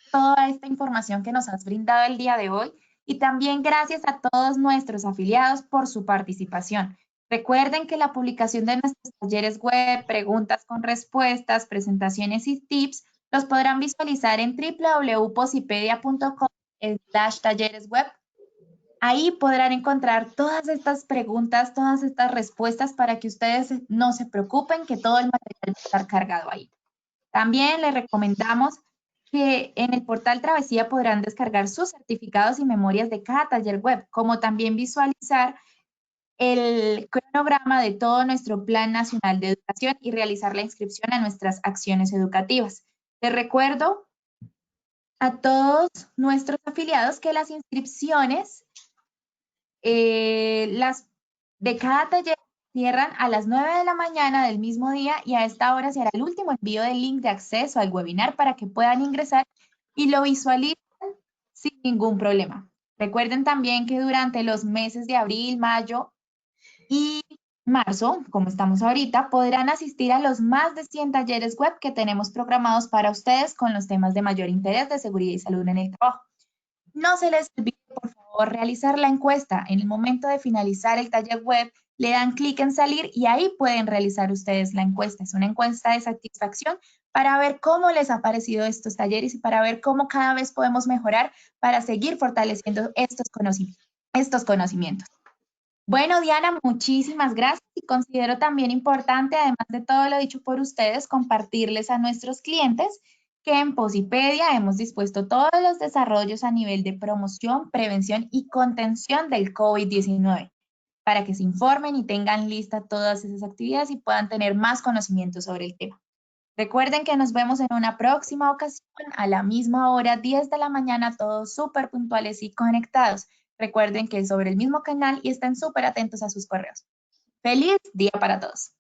toda esta información que nos has brindado el día de hoy y también gracias a todos nuestros afiliados por su participación. Recuerden que la publicación de nuestros talleres web, preguntas con respuestas, presentaciones y tips los podrán visualizar en www.posipedia.com/talleres web. Ahí podrán encontrar todas estas preguntas, todas estas respuestas para que ustedes no se preocupen que todo el material va a estar cargado ahí. También les recomendamos que en el portal Travesía podrán descargar sus certificados y memorias de cada taller web, como también visualizar el cronograma de todo nuestro Plan Nacional de Educación y realizar la inscripción a nuestras acciones educativas. Les recuerdo a todos nuestros afiliados que las inscripciones las de cada taller cierran a las 9 de la mañana del mismo día y a esta hora se hará el último envío del link de acceso al webinar para que puedan ingresar y lo visualicen sin ningún problema. Recuerden también que durante los meses de abril, mayo y marzo, como estamos ahorita, podrán asistir a los más de 100 talleres web que tenemos programados para ustedes con los temas de mayor interés de seguridad y salud en el trabajo. No se les olvide, por favor, realizar la encuesta. En el momento de finalizar el taller web, le dan clic en salir y ahí pueden realizar ustedes la encuesta. Es una encuesta de satisfacción para ver cómo les ha parecido estos talleres y para ver cómo cada vez podemos mejorar para seguir fortaleciendo estos conocimientos. Bueno, Diana, muchísimas gracias y considero también importante, además de todo lo dicho por ustedes, compartirles a nuestros clientes que en Posipedia hemos dispuesto todos los desarrollos a nivel de promoción, prevención y contención del COVID-19 para que se informen y tengan lista todas esas actividades y puedan tener más conocimiento sobre el tema. Recuerden que nos vemos en una próxima ocasión a la misma hora, 10 de la mañana, todos súper puntuales y conectados. Recuerden que es sobre el mismo canal y estén súper atentos a sus correos. ¡Feliz día para todos!